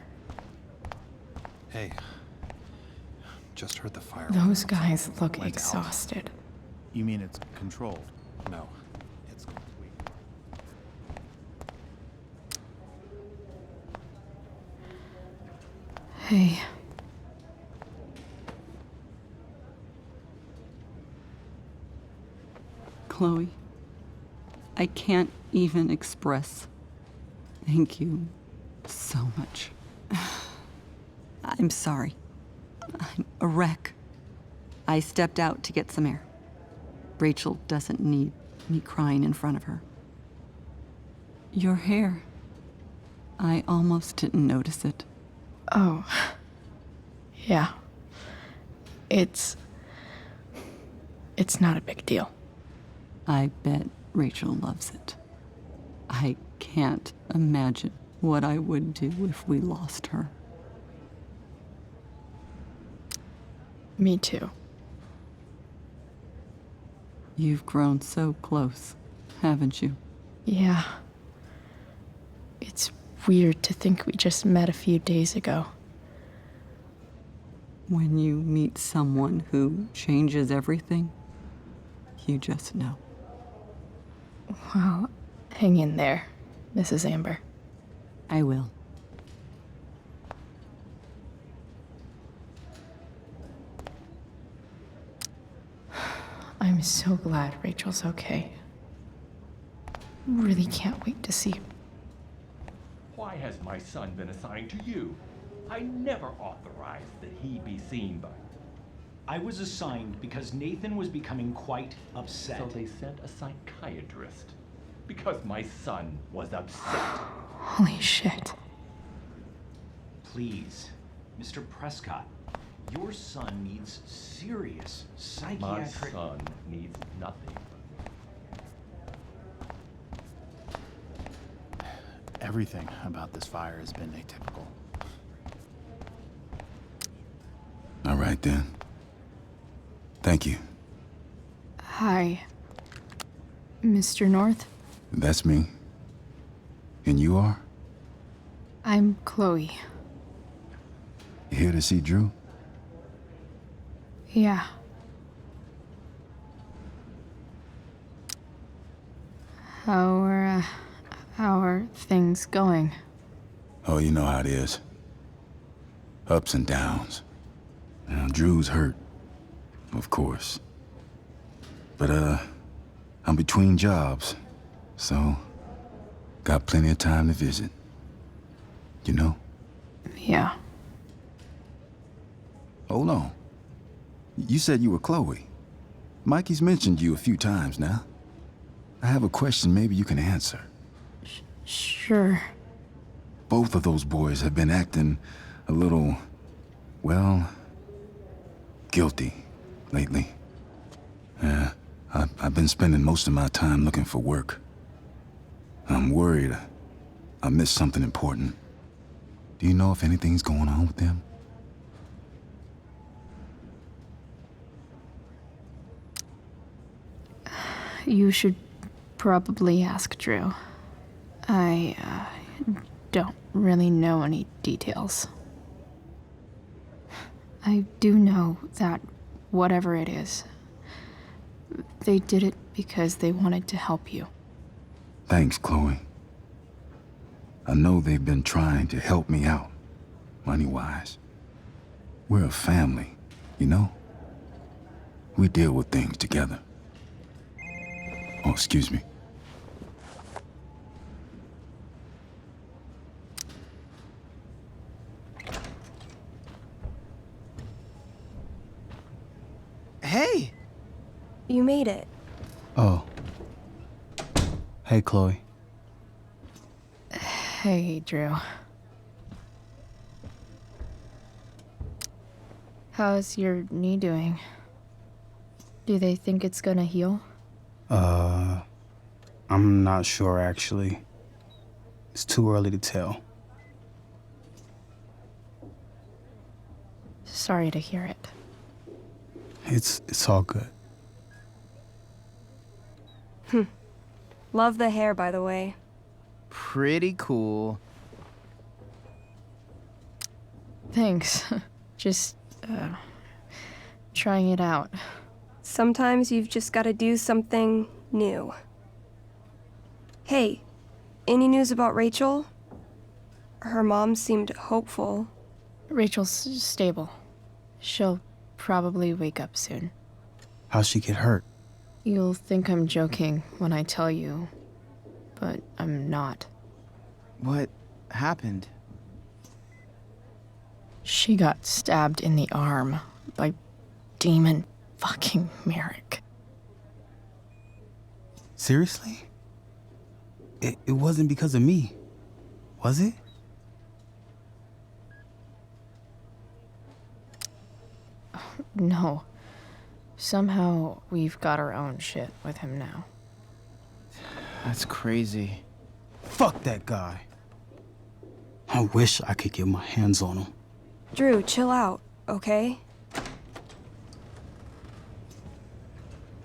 Hey, just heard the fire. Those guys look Lights out. exhausted. You mean it's controlled? No, it's complete. Hey. Chloe, I can't even express thank you so much. I'm sorry. I'm a wreck. I stepped out to get some air. Rachel doesn't need me crying in front of her. Your hair. I almost didn't notice it. Oh. Yeah. It's not a big deal. I bet Rachel loves it. I can't imagine what I would do if we lost her. Me too. You've grown so close, haven't you? Yeah. It's weird to think we just met a few days ago. When you meet someone who changes everything, you just know. Well, hang in there, Mrs. Amber. I will. I'm so glad Rachel's okay. Really can't wait to see. Why has my son been assigned to you? I never authorized that he be seen by you. I was assigned because Nathan was becoming quite upset. So they sent a psychiatrist. Because my son was upset. Holy shit. Please, Mr. Prescott, your son needs serious psychiatric... My son needs nothing. Everything about this fire has been atypical. All right, then. Thank you. Hi. Mr. North? That's me. And you are? I'm Chloe. You here to see Drew? Yeah. How are things going? Oh, you know how it is. Ups and downs. Now, Drew's hurt, of course. But, I'm between jobs, so got plenty of time to visit. You know? Yeah. Hold on. You said you were Chloe. Mikey's mentioned you a few times now. I have a question maybe you can answer. Sure. Both of those boys have been acting a little, well, guilty lately. Yeah, I've been spending most of my time looking for work. I'm worried I missed something important. Do you know if anything's going on with them? You should probably ask Drew. I don't really know any details. I do know that whatever it is, they did it because they wanted to help you. Thanks, Chloe. I know they've been trying to help me out, money-wise. We're a family, you know? We deal with things together. Oh, excuse me. Hey! You made it. Oh. Hey, Chloe. Hey, Drew. How's your knee doing? Do they think it's gonna heal? I'm not sure, actually. It's too early to tell. Sorry to hear it. It's all good. Love the hair, by the way. Pretty cool. Thanks. Just, trying it out. Sometimes you've just got to do something new. Hey, any news about Rachel? Her mom seemed hopeful. Rachel's stable. She'll probably wake up soon. How'd she get hurt? You'll think I'm joking when I tell you, but I'm not. What happened? She got stabbed in the arm by Demon fucking Merrick. Seriously? It wasn't because of me, was it? No. Somehow we've got our own shit with him now. That's crazy. Fuck that guy. I wish I could get my hands on him. Drew, chill out, okay?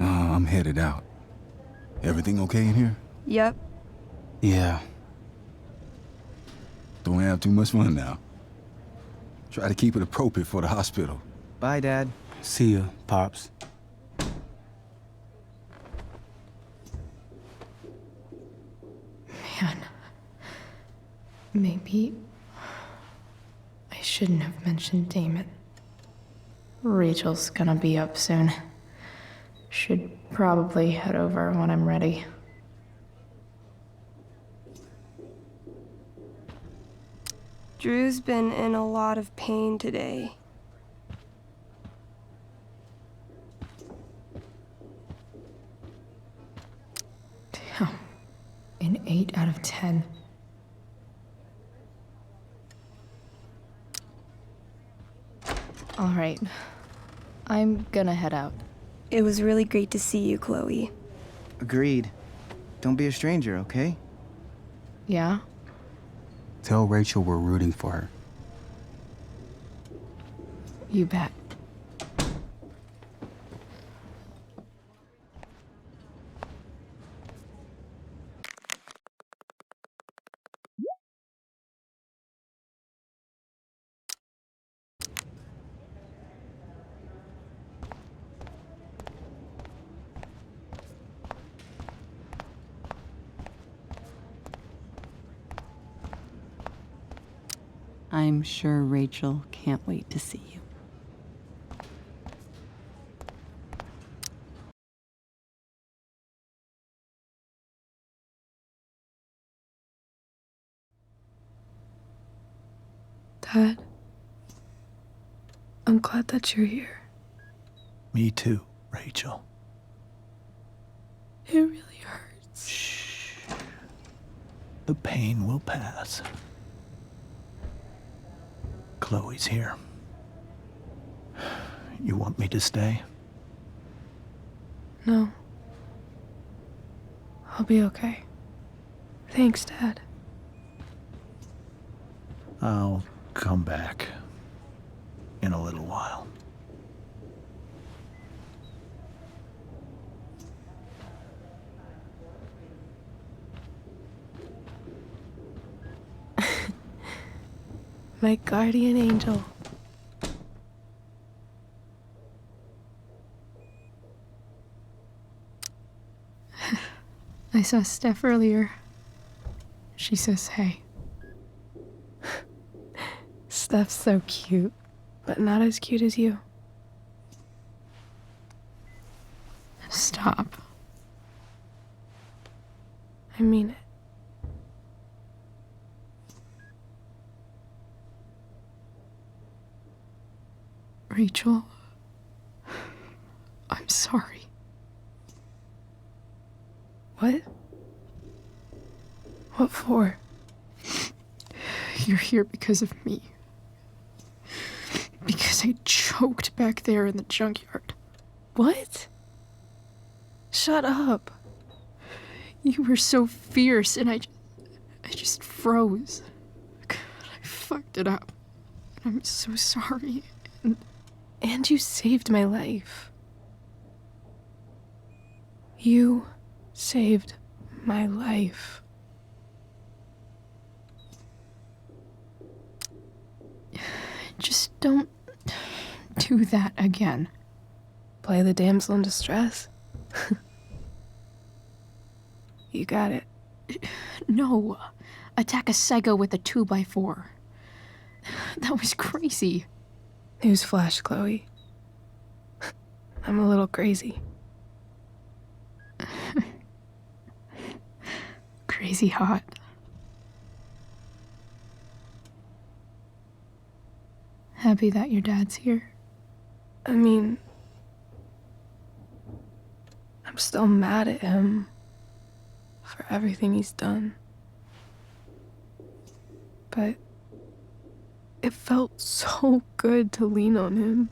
I'm headed out. Everything okay in here? Yep. Yeah. Don't have too much fun now. Try to keep it appropriate for the hospital. Bye, Dad. See ya, Pops. Man. Maybe I shouldn't have mentioned Damon. Rachel's gonna be up soon. Should probably head over when I'm ready. Drew's been in a lot of pain today. Damn. An 8 out of 10. All right. I'm gonna head out. It was really great to see you, Chloe. Agreed. Don't be a stranger, okay? Yeah? Tell Rachel we're rooting for her. You bet. I'm sure Rachel can't wait to see you. Dad, I'm glad that you're here. Me too, Rachel. It really hurts. Shh. The pain will pass. Chloe's here. You want me to stay? No. I'll be okay. Thanks, Dad. I'll come back in a little while. My guardian angel. I saw Steph earlier. She says hey. Steph's so cute, but not as cute as you. Stop. I mean it. Rachel, I'm sorry. What? What for? You're here because of me. Because I choked back there in the junkyard. What? Shut up. You were so fierce and I just froze. I fucked it up. I'm so sorry. And you saved my life. You saved my life. Just don't do that again. Play the damsel in distress? You got it. No. Attack a psycho with a 2x4. That was crazy. Newsflash, Chloe. I'm a little crazy. Crazy hot. Happy that your dad's here? I mean, I'm still mad at him for everything he's done. But it felt so good to lean on him.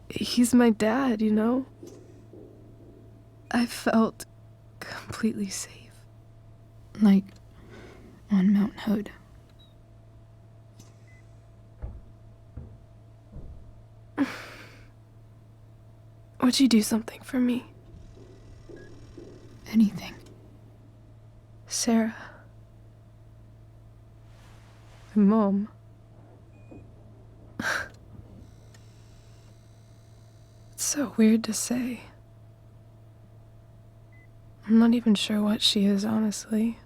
He's my dad, you know? I felt completely safe. Like on Mount Hood. Would you do something for me? Anything. Sarah. My mom. It's so weird to say. I'm not even sure what she is, honestly.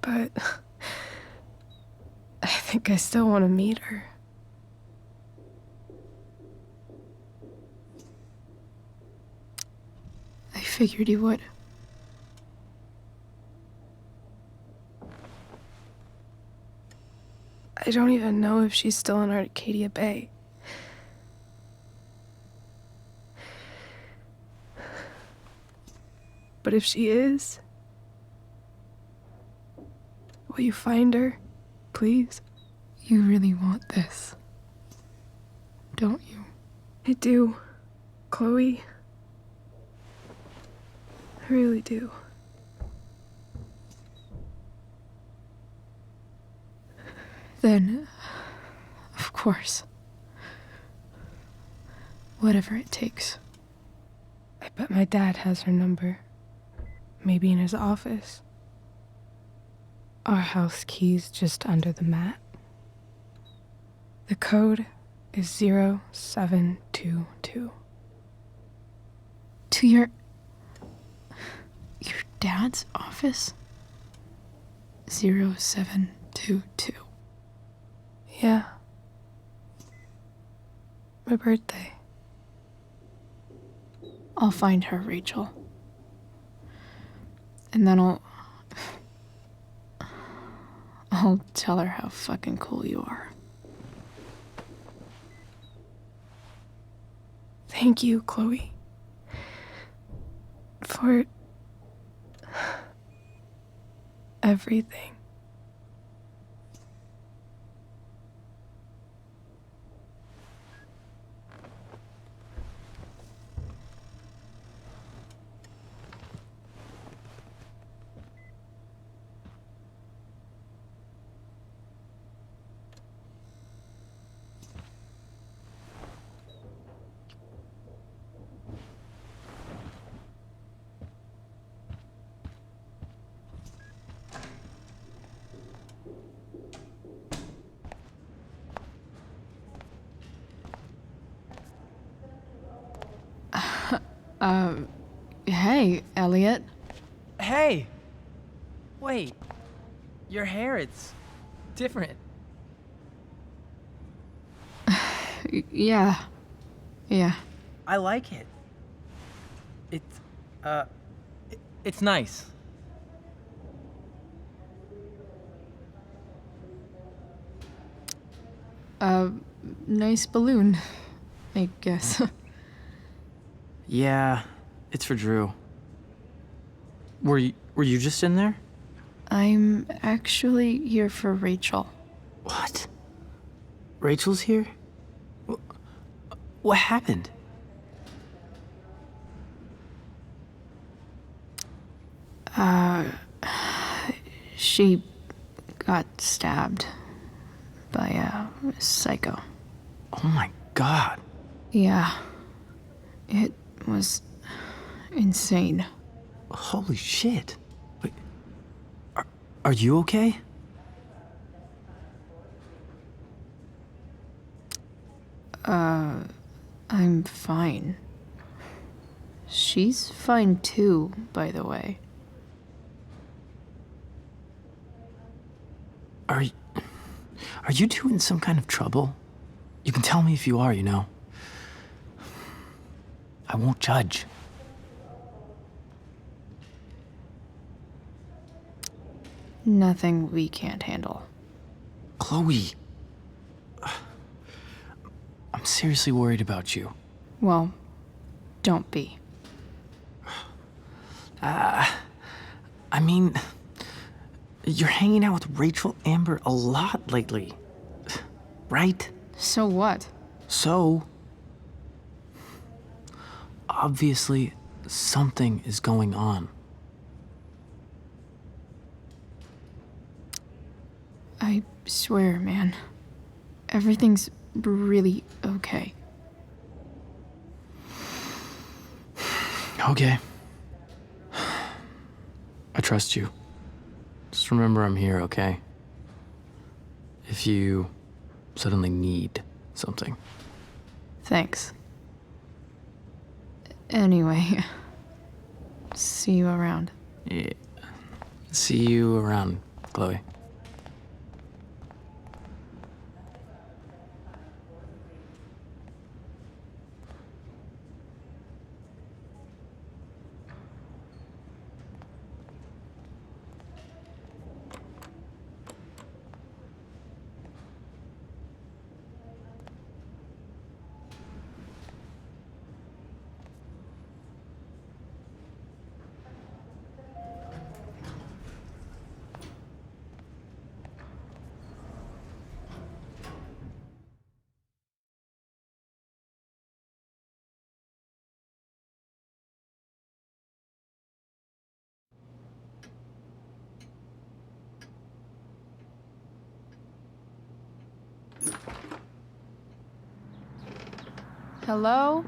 But I think I still want to meet her. I figured you would. I don't even know if she's still in Arcadia Bay. But if she is, will you find her, please? You really want this, don't you? I do, Chloe. I really do. Then, of course. Whatever it takes. I bet my dad has her number. Maybe in his office. Our house key's just under the mat. The code is 0722. To your dad's office? 0722. Yeah. My birthday. I'll find her, Rachel. And then I'll tell her how fucking cool you are. Thank you, Chloe. For everything. Hey, Elliot. Hey! Wait. Your hair, it's different. Yeah. I like it. It's nice. Nice balloon, I guess. Yeah, it's for Drew. Were you just in there? I'm actually here for Rachel. What? Rachel's here? What happened? She got stabbed by a psycho. Oh my god. Yeah. It was insane. Holy shit. Wait, are you okay? I'm fine. She's fine too, by the way. Are you two in some kind of trouble? You can tell me if you are, you know. I won't judge. Nothing we can't handle. Chloe. I'm seriously worried about you. Well, don't be. I mean, you're hanging out with Rachel Amber a lot lately, right? So what? So, obviously, something is going on. I swear, man. Everything's really okay. Okay. I trust you. Just remember I'm here, okay? If you suddenly need something. Thanks. Anyway, see you around. Yeah. See you around, Chloe. Hello?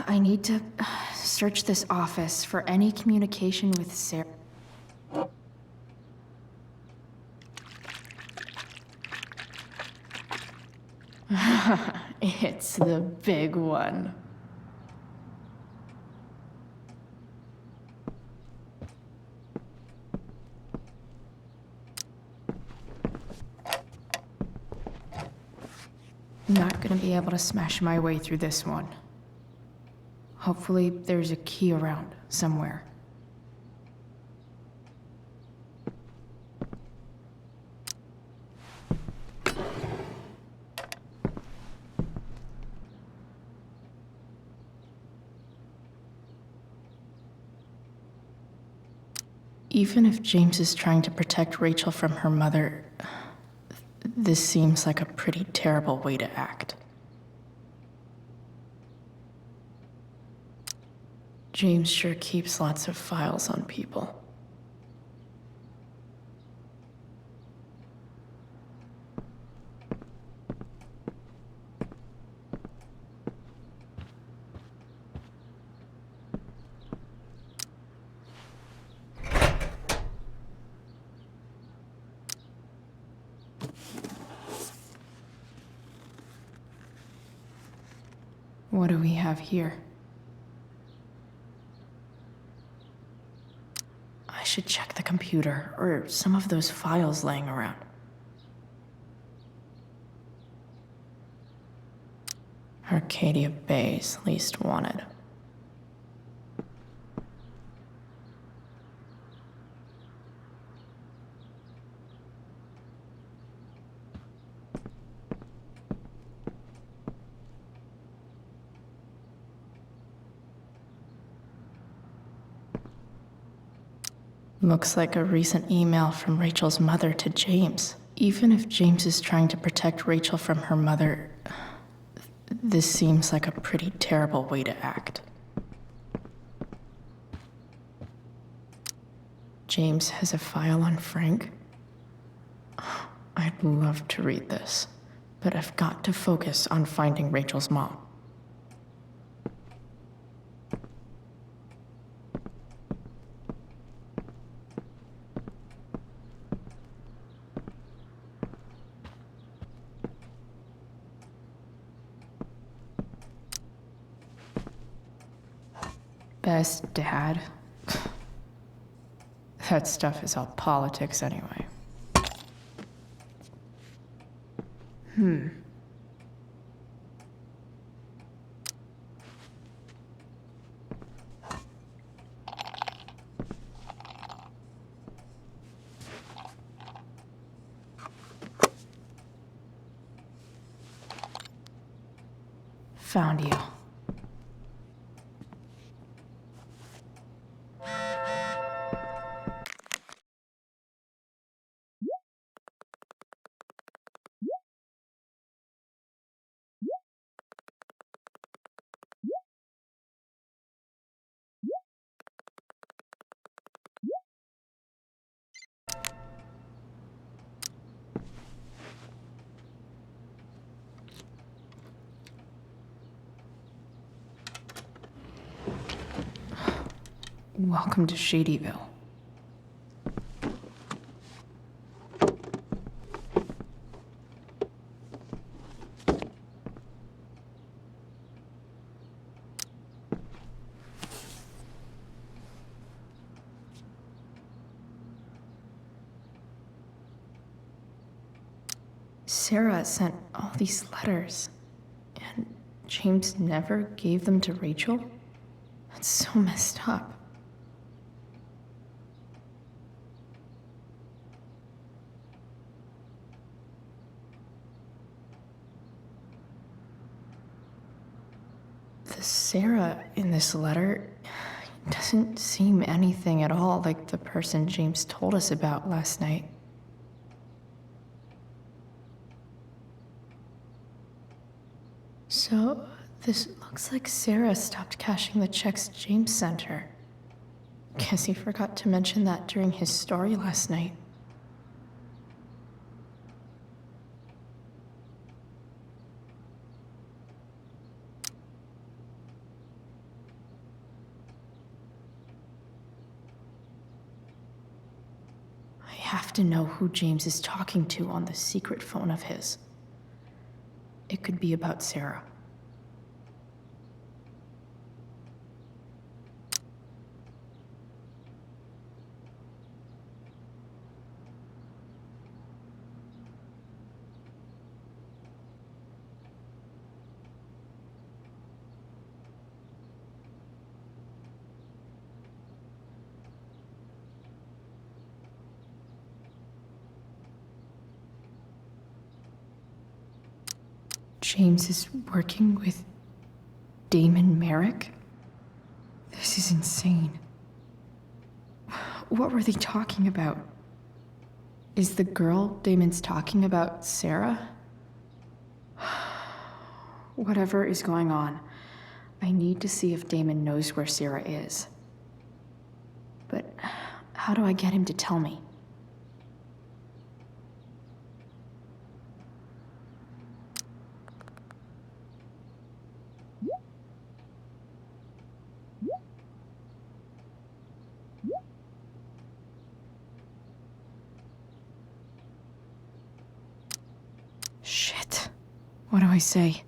I need to search this office for any communication with Sarah. It's the big one. Not gonna be able to smash my way through this one. Hopefully, there's a key around somewhere. Even if James is trying to protect Rachel from her mother, this seems like a pretty terrible way to act. James sure keeps lots of files on people. What do we have here? I should check the computer, or some of those files laying around. Arcadia Bay's least wanted. Looks like a recent email from Rachel's mother to James. Even if James is trying to protect Rachel from her mother, this seems like a pretty terrible way to act. James has a file on Frank. I'd love to read this, but I've got to focus on finding Rachel's mom. Best dad. That stuff is all politics anyway. Found you. Welcome to Shadyville. Sarah sent all these letters, and James never gave them to Rachel? That's so messed up. The Sarah in this letter doesn't seem anything at all like the person James told us about last night. So, this looks like Sarah stopped cashing the checks James sent her. Guess he forgot to mention that during his story last night. I have to know who James is talking to on the secret phone of his. It could be about Sarah. James is working with Damon Merrick? This is insane. What were they talking about? Is the girl Damon's talking about Sarah? Whatever is going on, I need to see if Damon knows where Sarah is. But how do I get him to tell me? Shit. What do I say?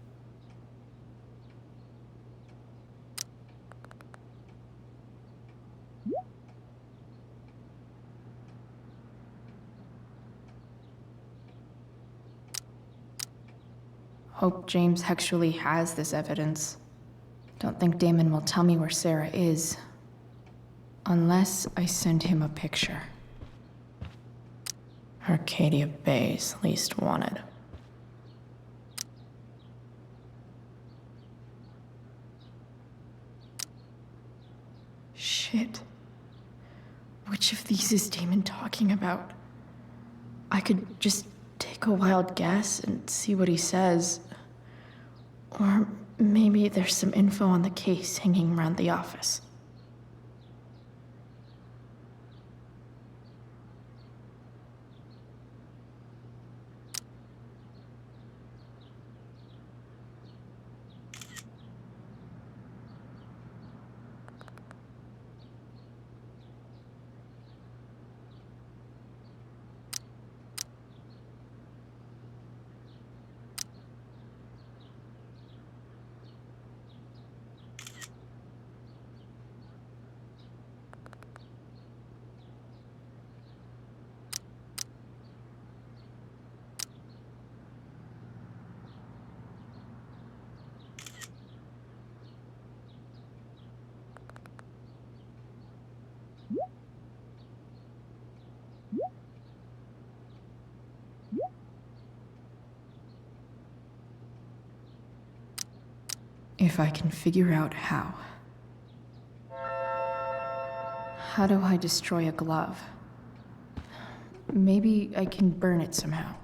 Hope James actually has this evidence. Don't think Damon will tell me where Sarah is. Unless I send him a picture. Arcadia Bay's least wanted. Shit. Which of these is Damon talking about? I could just take a wild guess and see what he says. Or maybe there's some info on the case hanging around the office. If I can figure out how. How do I destroy a glove? Maybe I can burn it somehow.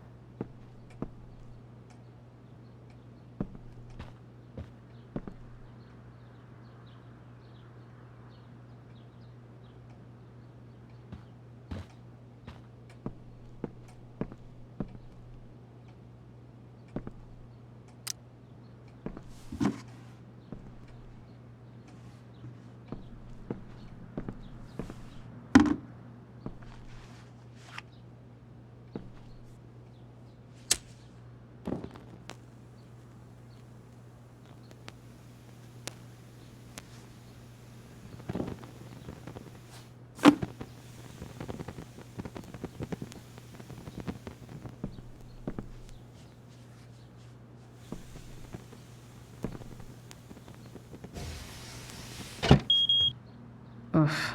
Oof.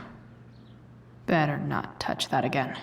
Better not touch that again.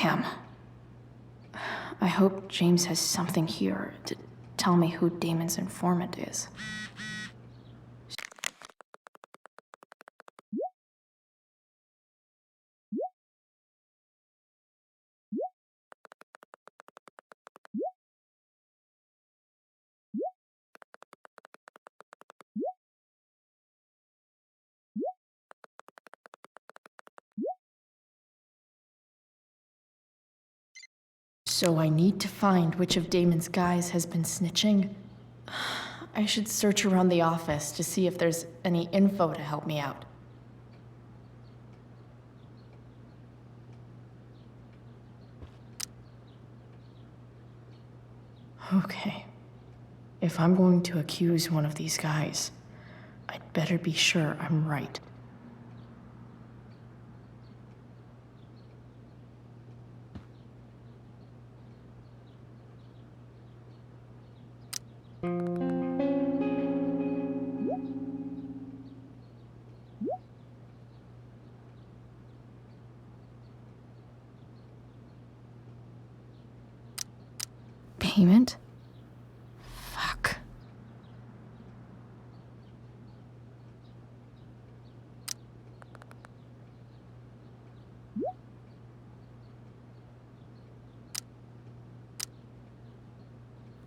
Damn. I hope James has something here to tell me who Damon's informant is. So I need to find which of Damon's guys has been snitching. I should search around the office to see if there's any info to help me out. Okay. If I'm going to accuse one of these guys, I'd better be sure I'm right. Payment? Fuck.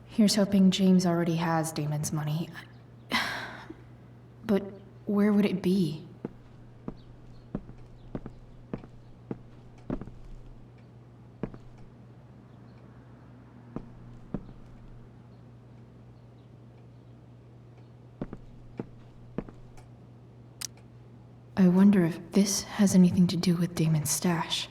Here's hoping James already has Damon's money. But where would it be? I wonder if this has anything to do with Damon's stash.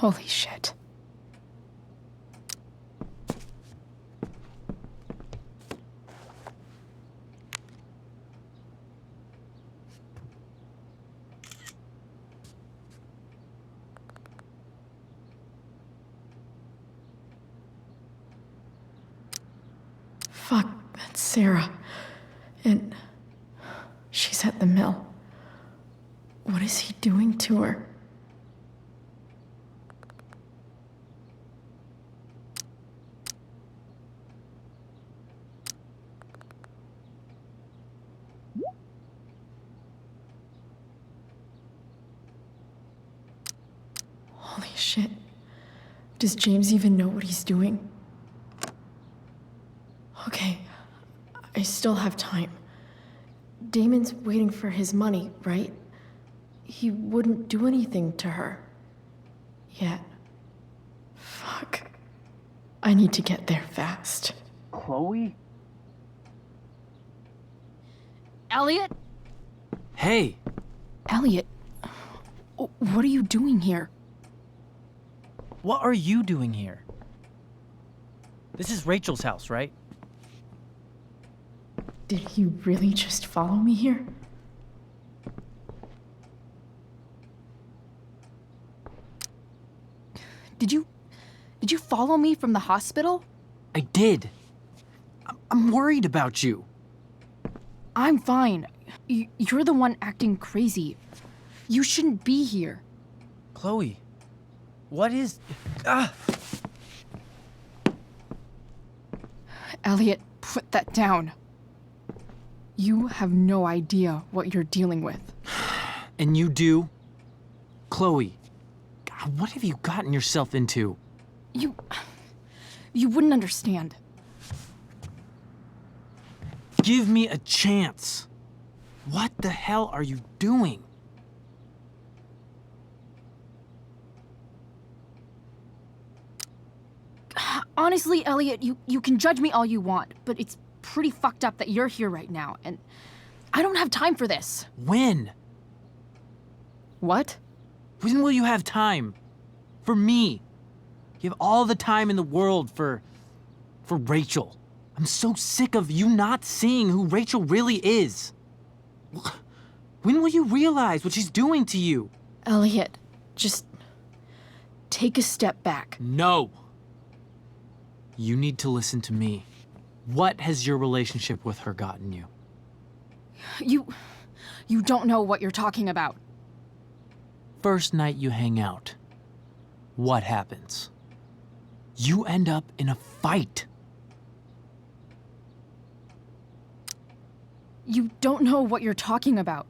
Holy shit. Fuck, that's Sarah. And she's at the mill. What is he doing to her? Holy shit. Does James even know what he's doing? Okay, I still have time. Damon's waiting for his money, right? He wouldn't do anything to her. Yet. Fuck. I need to get there fast. Chloe? Elliot? Hey! Elliot, what are you doing here? What are you doing here? This is Rachel's house, right? Did he really just follow me here? Did you follow me from the hospital? I did. I'm worried about you. I'm fine. You're the one acting crazy. You shouldn't be here. Chloe, what is... Ah! Elliot, put that down. You have no idea what you're dealing with. And you do? Chloe, God, what have you gotten yourself into? You wouldn't understand. Give me a chance. What the hell are you doing? Honestly, Elliot, you can judge me all you want, but it's pretty fucked up that you're here right now, and I don't have time for this. When? What? When will you have time? For me. You have all the time in the world for Rachel. I'm so sick of you not seeing who Rachel really is. When will you realize what she's doing to you? Elliot, just take a step back. No. You need to listen to me. What has your relationship with her gotten you? You don't know what you're talking about. First night you hang out, what happens? You end up in a fight. You don't know what you're talking about.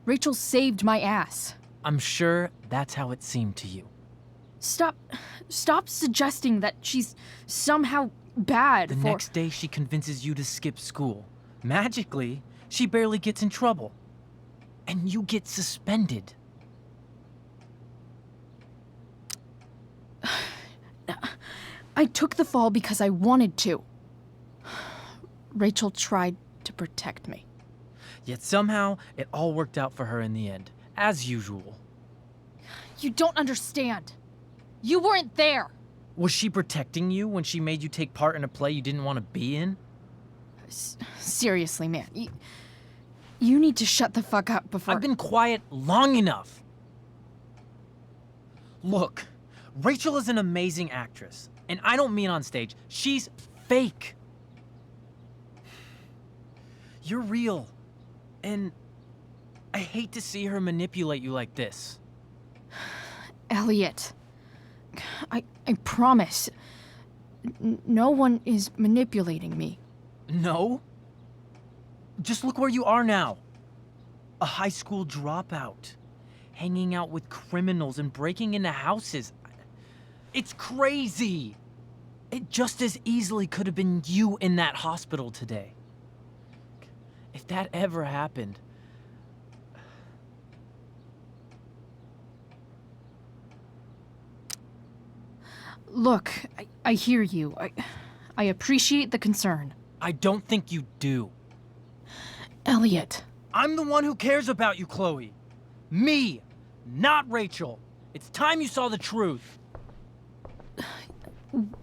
Rachel saved my ass. I'm sure that's how it seemed to you. Stop suggesting that she's somehow bad. The next day she convinces you to skip school. Magically, she barely gets in trouble. And you get suspended. I took the fall because I wanted to. Rachel tried to protect me. Yet somehow, it all worked out for her in the end, as usual. You don't understand. You weren't there. Was she protecting you when she made you take part in a play you didn't want to be in? Seriously, man. You need to shut the fuck up before... I've been quiet long enough. Look, Rachel is an amazing actress. And I don't mean on stage. She's fake. You're real. And I hate to see her manipulate you like this. Elliot, I promise. No one is manipulating me. No? Just look where you are now. A high school dropout. Hanging out with criminals and breaking into houses. It's crazy. It just as easily could have been you in that hospital today. If that ever happened... Look, I hear you. I appreciate the concern. I don't think you do. Elliot. I'm the one who cares about you, Chloe. Me, not Rachel. It's time you saw the truth.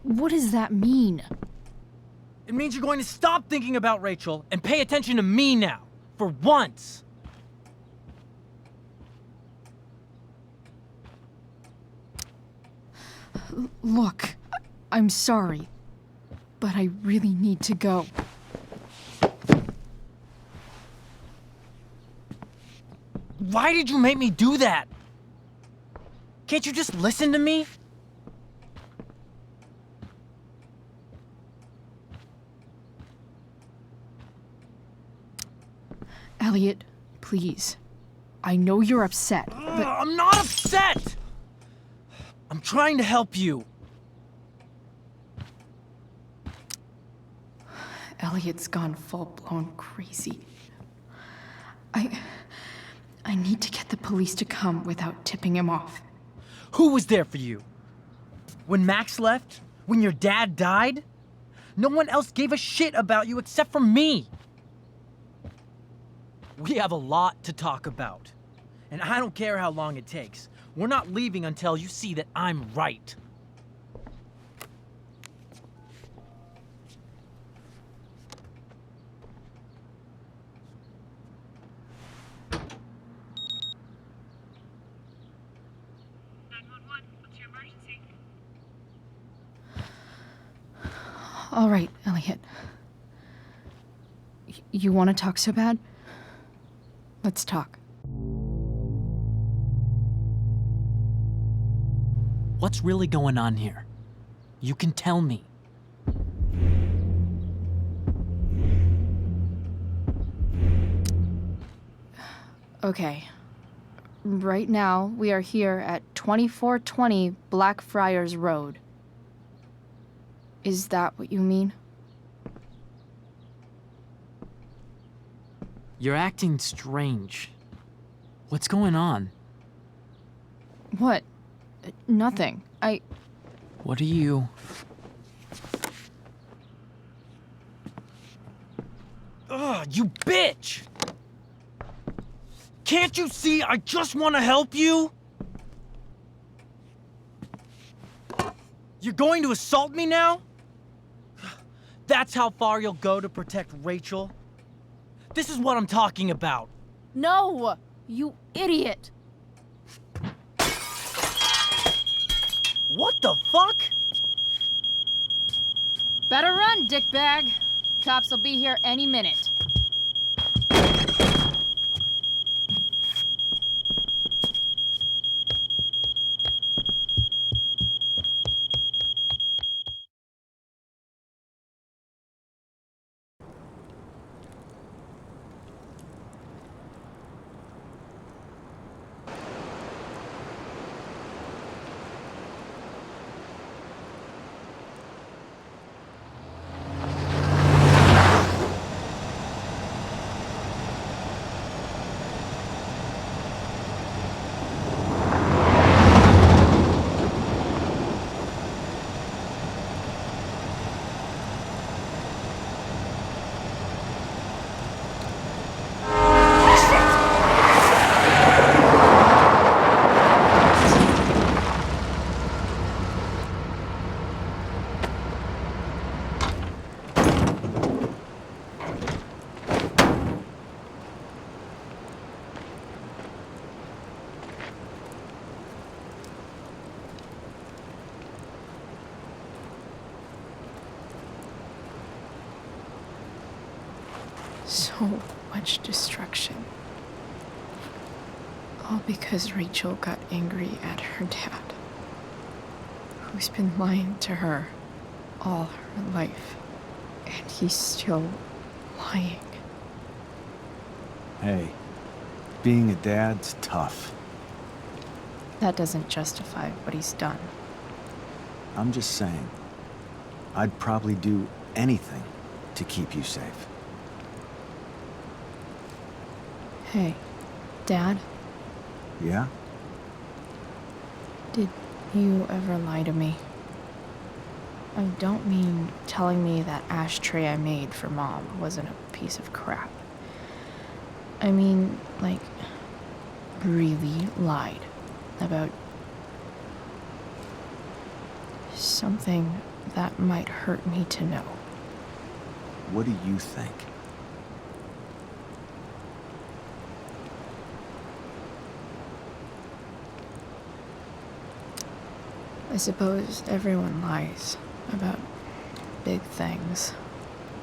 What does that mean? It means you're going to stop thinking about Rachel and pay attention to me now. For once. Look, I'm sorry, but I really need to go. Why did you make me do that? Can't you just listen to me? Elliot, please. I know you're upset, but... I'm not upset! I'm trying to help you. Elliot's gone full-blown crazy. I need to get the police to come without tipping him off. Who was there for you? When Max left? When your dad died? No one else gave a shit about you except for me. We have a lot to talk about. And I don't care how long it takes. We're not leaving until you see that I'm right. All right, Elliot. You want to talk so bad? Let's talk. What's really going on here? You can tell me. Okay. Right now, we are here at 2420 Blackfriars Road. Is that what you mean? You're acting strange. What's going on? What? Nothing. What are you... Ugh, you bitch! Can't you see I just want to help you? You're going to assault me now? That's how far you'll go to protect Rachel? This is what I'm talking about. No! You idiot! What the fuck? Better run, dickbag. Cops will be here any minute. So much destruction. All because Rachel got angry at her dad, who's been lying to her all her life, and he's still lying. Hey, being a dad's tough. That doesn't justify what he's done. I'm just saying, I'd probably do anything to keep you safe. Hey, Dad? Yeah? Did you ever lie to me? I don't mean telling me that ashtray I made for Mom wasn't a piece of crap. I mean, like, really lied about Something that might hurt me to know. What do you think? I suppose everyone lies about big things.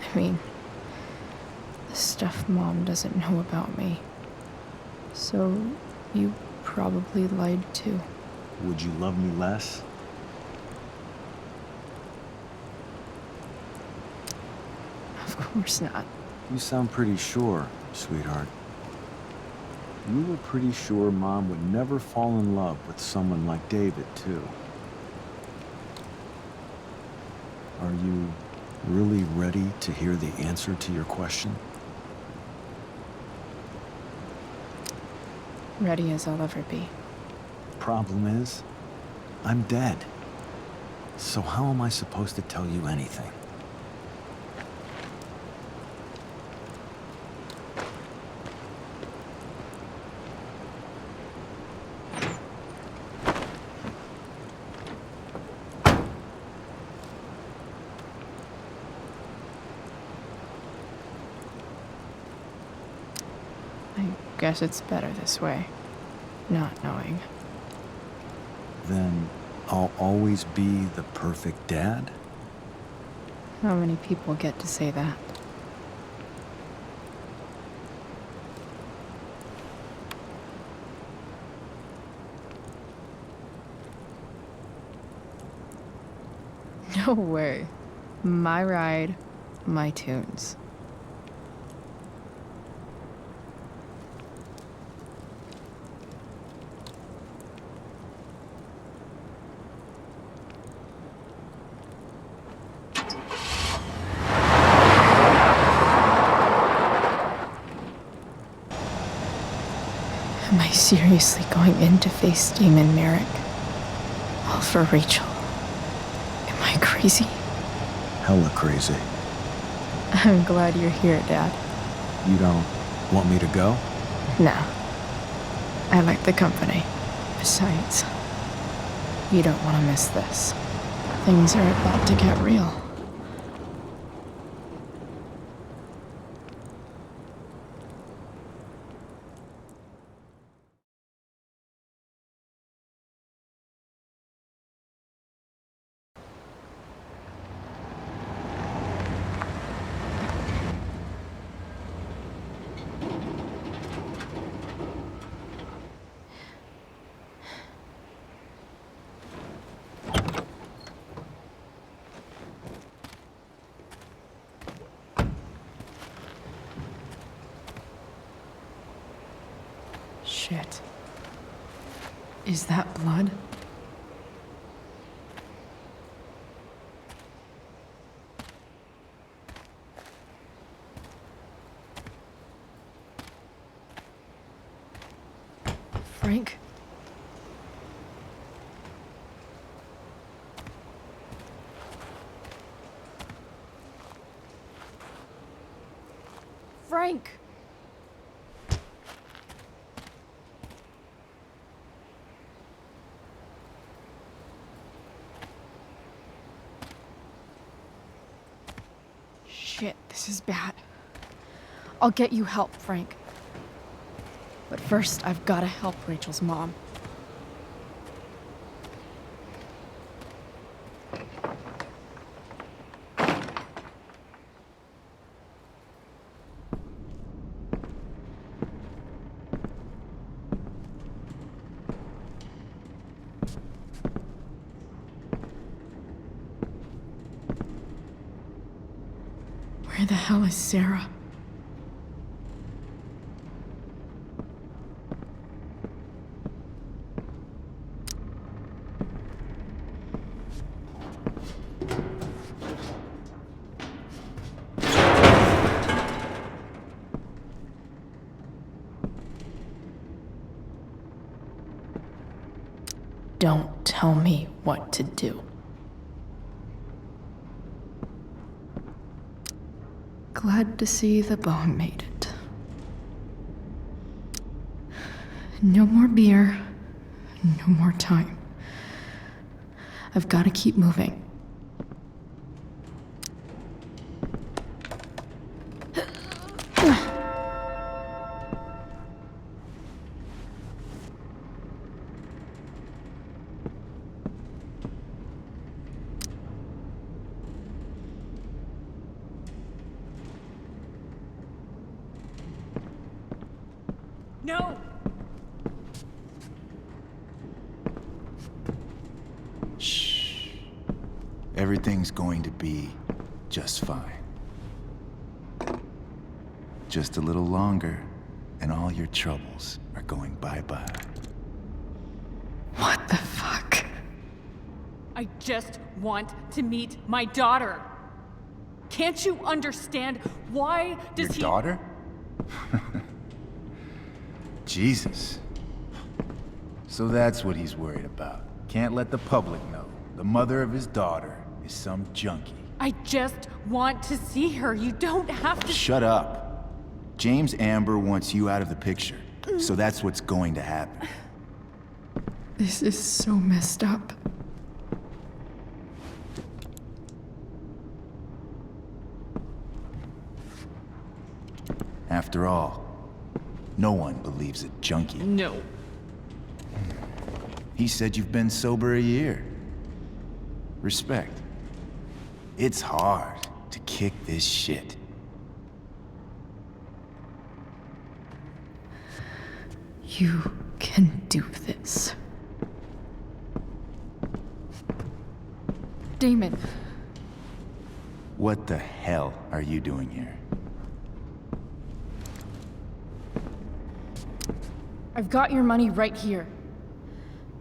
I mean, the stuff Mom doesn't know about me. So, you probably lied too. Would you love me less? Of course not. You sound pretty sure, sweetheart. You were pretty sure Mom would never fall in love with someone like David, too. Are you really ready to hear the answer to your question? Ready as I'll ever be. Problem is, I'm dead. So how am I supposed to tell you anything? I guess it's better this way, not knowing. Then I'll always be the perfect dad? How many people get to say that? No way. My ride, my tunes. Am I seriously going in to face Demon Merrick? All for Rachel. Am I crazy? Hella crazy. I'm glad you're here, Dad. You don't want me to go? No. I like the company. Besides, you don't want to miss this. Things are about to get real. Shit. Is that blood? Frank? Frank! Shit, this is bad. I'll get you help, Frank. But first, I've gotta help Rachel's mom. Where the hell is Sarah? Don't tell me what to do. Glad to see the bone made it. No more beer, no more time. I've got to keep moving. No! Shh. Everything's going to be just fine. Just a little longer, and all your troubles are going bye-bye. What the fuck? I just want to meet my daughter. Can't you understand? Why does Your he— daughter? Jesus. So that's what he's worried about. Can't let the public know. The mother of his daughter is some junkie. I just want to see her. You don't have to— Shut up. James Amber wants you out of the picture. So that's what's going to happen. This is so messed up. After all, no one believes a junkie. No. He said you've been sober a year. Respect. It's hard to kick this shit. You can do this. Damon. What the hell are you doing here? I've got your money right here.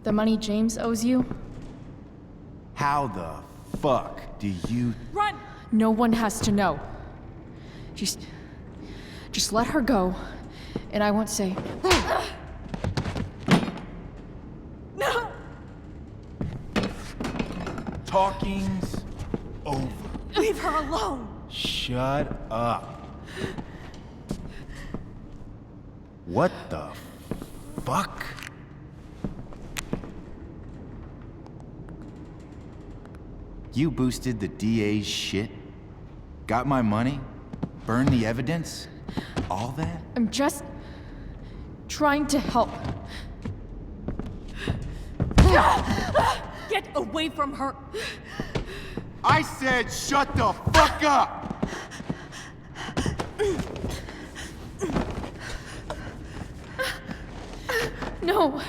The money James owes you. How the fuck do you— Run! No one has to know. Just let her go, and I won't say. No! Talking's over. Leave her alone! Shut up. What the fuck? You boosted the DA's shit? Got my money? Burned the evidence? All that? I'm just trying to help. Get away from her! I said shut the fuck up! No.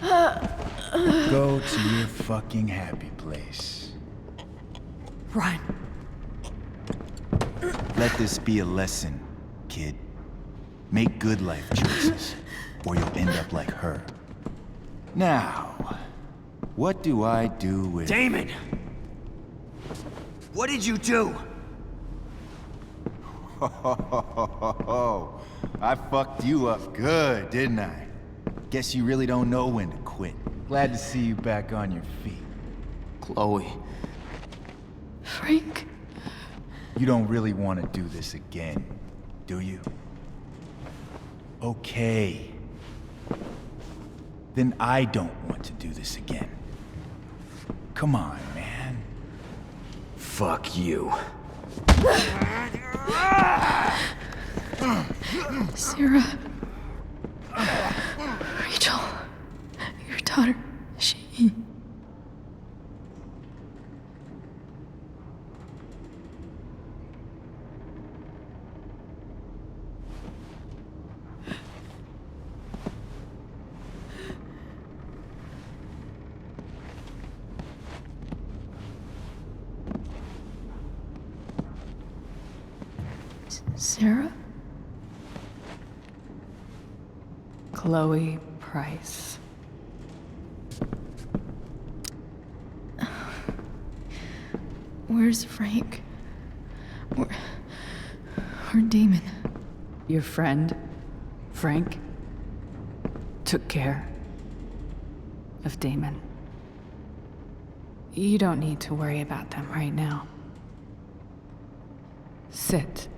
Go to your fucking happy place. Run. Let this be a lesson, kid. Make good life choices, or you'll end up like her. Now, what do I do with— Damon! What did you do? I fucked you up good, didn't I? Guess you really don't know when to quit. Glad to see you back on your feet. Chloe. Frank. You don't really want to do this again, do you? Okay. Then I don't want to do this again. Come on, man. Fuck you. Sarah. Rachel. Your daughter. She... Sarah? Chloe Price. Where's Frank? Where Damon? Your friend, Frank, took care of Damon. You don't need to worry about them right now. Sit.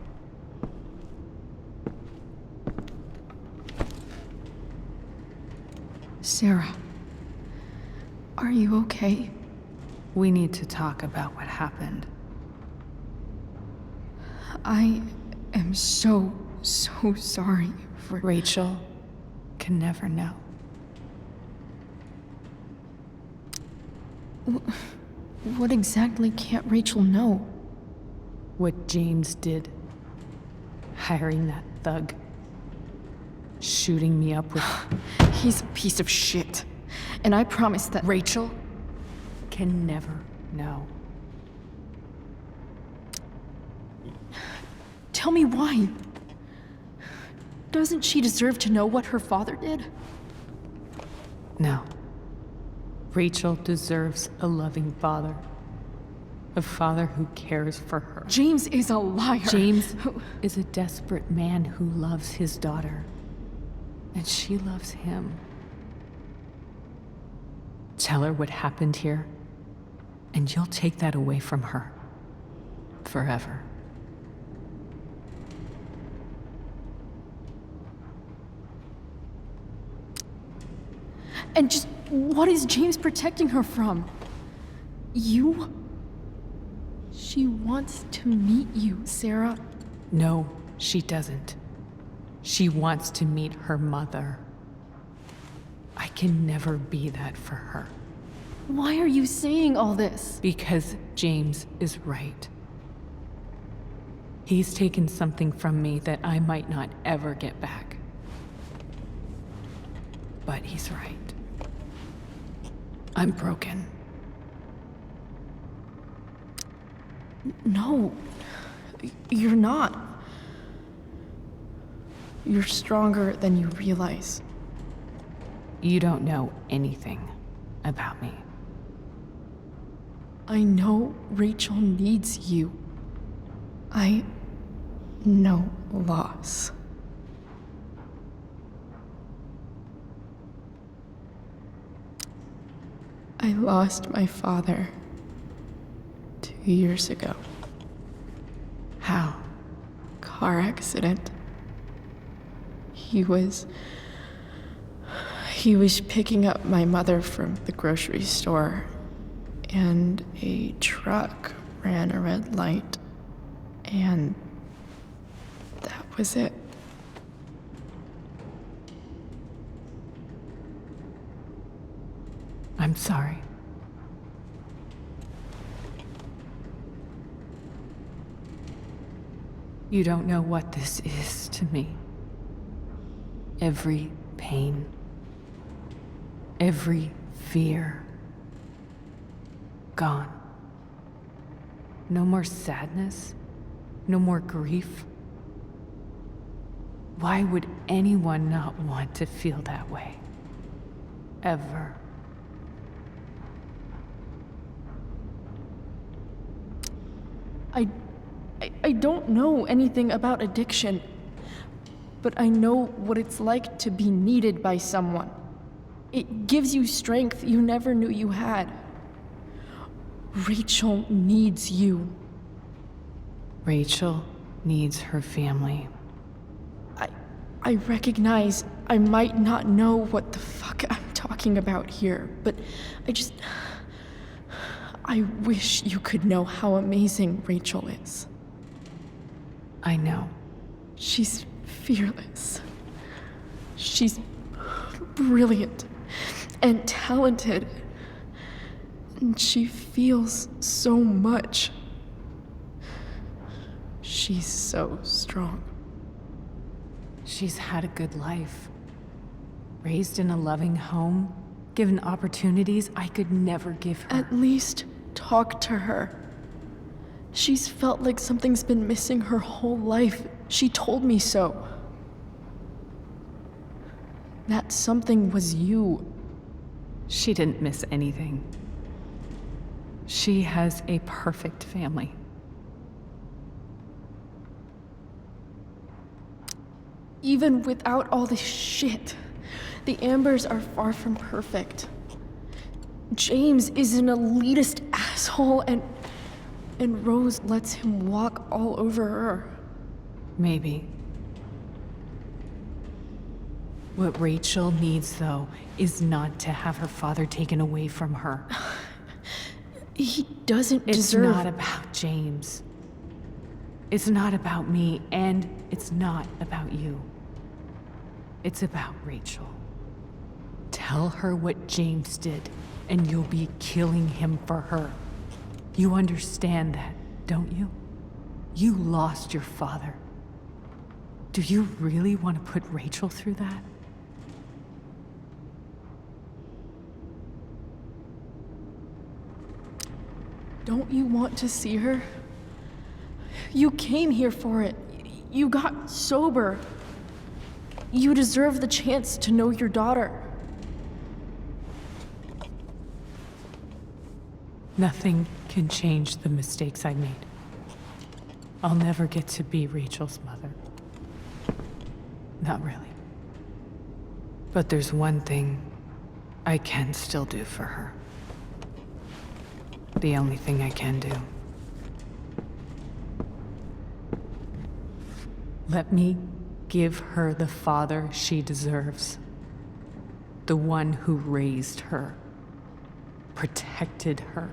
Sarah. Are you okay? We need to talk about what happened. I am so sorry for... Rachel can never know. What exactly can't Rachel know? What James did. Hiring that thug. Shooting me up with... He's a piece of shit. And I promise that... Rachel can never know. Tell me why. Doesn't she deserve to know what her father did? No. Rachel deserves a loving father. A father who cares for her. James is a liar. James is a desperate man who loves his daughter. And she loves him. Tell her what happened here, and you'll take that away from her. Forever. And just what is James protecting her from? You? She wants to meet you, Sarah. No, she doesn't. She wants to meet her mother. I can never be that for her. Why are you saying all this? Because James is right. He's taken something from me that I might not ever get back. But he's right. I'm broken. No, you're not. You're stronger than you realize. You don't know anything about me. I know Rachel needs you. I know loss. I lost my father 2 years ago. How? Car accident. He was picking up my mother from the grocery store, and a truck ran a red light, and that was it. I'm sorry. You don't know what this is to me. Every pain, every fear, gone. No more sadness, no more grief. Why would anyone not want to feel that way? Ever. I don't know anything about addiction, but I know what it's like to be needed by someone. It gives you strength you never knew you had. Rachel needs you. Rachel needs her family. I recognize I might not know what the fuck I'm talking about here, but I wish you could know how amazing Rachel is. I know. She's fearless. She's brilliant and talented. And she feels so much. She's so strong. She's had a good life. Raised in a loving home, given opportunities I could never give her. At least talk to her. She's felt like something's been missing her whole life. She told me so. That something was you. She didn't miss anything. She has a perfect family. Even without all this shit, the Ambers are far from perfect. James is an elitist asshole, and Rose lets him walk all over her. Maybe. What Rachel needs, though, is not to have her father taken away from her. He doesn't It's deserve... not about James. It's not about me, and it's not about you. It's about Rachel. Tell her what James did, and you'll be killing him for her. You understand that, don't you? You lost your father. Do you really want to put Rachel through that? Don't you want to see her? You came here for it. You got sober. You deserve the chance to know your daughter. Nothing can change the mistakes I made. I'll never get to be Rachel's mother. Not really. But there's one thing I can still do for her. The only thing I can do. Let me give her the father she deserves. The one who raised her, protected her.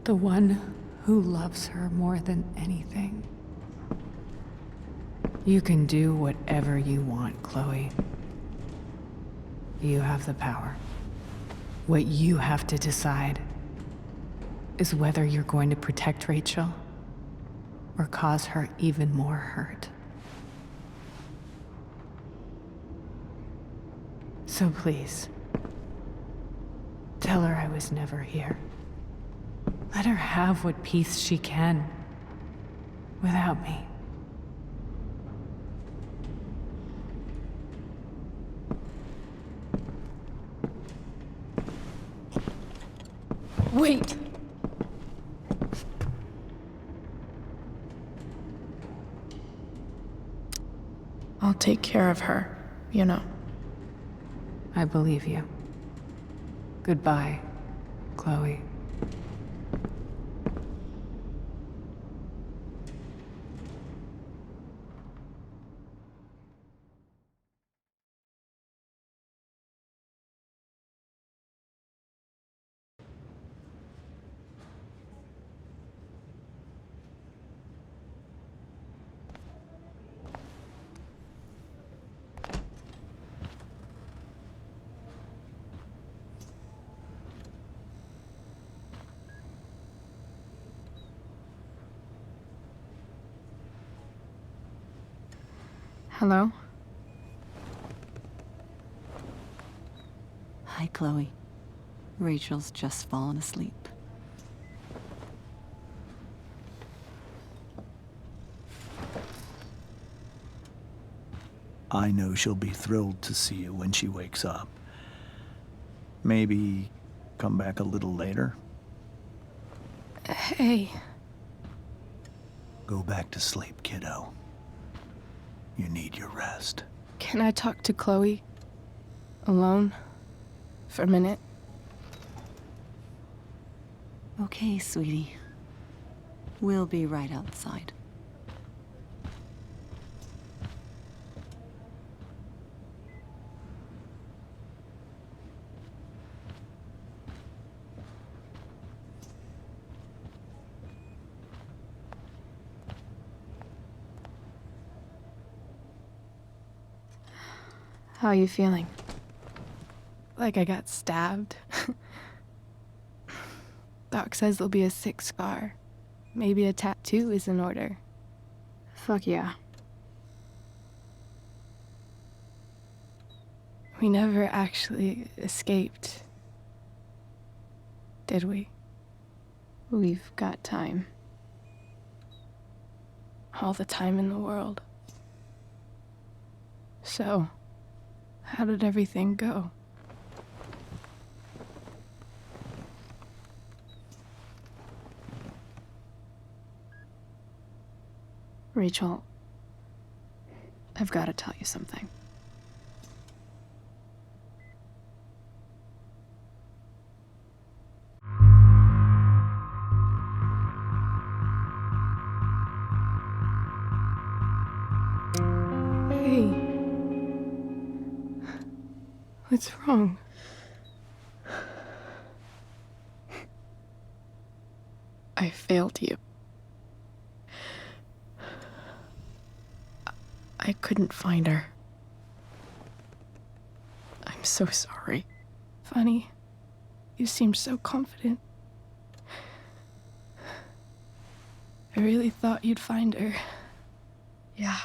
The one who loves her more than anything. You can do whatever you want, Chloe. You have the power. What you have to decide is whether you're going to protect Rachel or cause her even more hurt. So please, tell her I was never here. Let her have what peace she can without me. Wait! I'll take care of her, you know. I believe you. Goodbye, Chloe. Hello? Hi, Chloe. Rachel's just fallen asleep. I know she'll be thrilled to see you when she wakes up. Maybe come back a little later? Hey. Go back to sleep, kiddo. You need your rest. Can I talk to Chloe? Alone? For a minute? Okay, sweetie. We'll be right outside. How are you feeling? Like I got stabbed. Doc says there'll be a sick scar. Maybe a tattoo is in order. Fuck yeah. We never actually escaped, did we? We've got time. All the time in the world. So, how did everything go? Rachel, I've got to tell you something. Hey. What's wrong? I failed you. I couldn't find her. I'm so sorry. Funny. You seemed so confident. I really thought you'd find her. Yeah.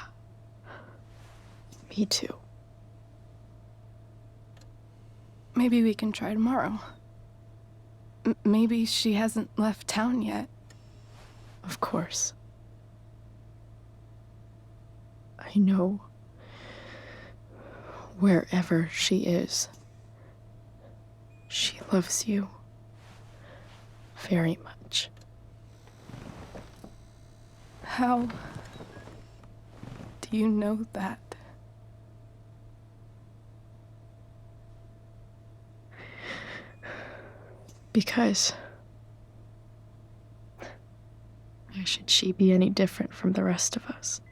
Me too. Maybe we can try tomorrow. Maybe she hasn't left town yet. Of course. I know wherever she is, she loves you very much. How do you know that? Because why should she be any different from the rest of us?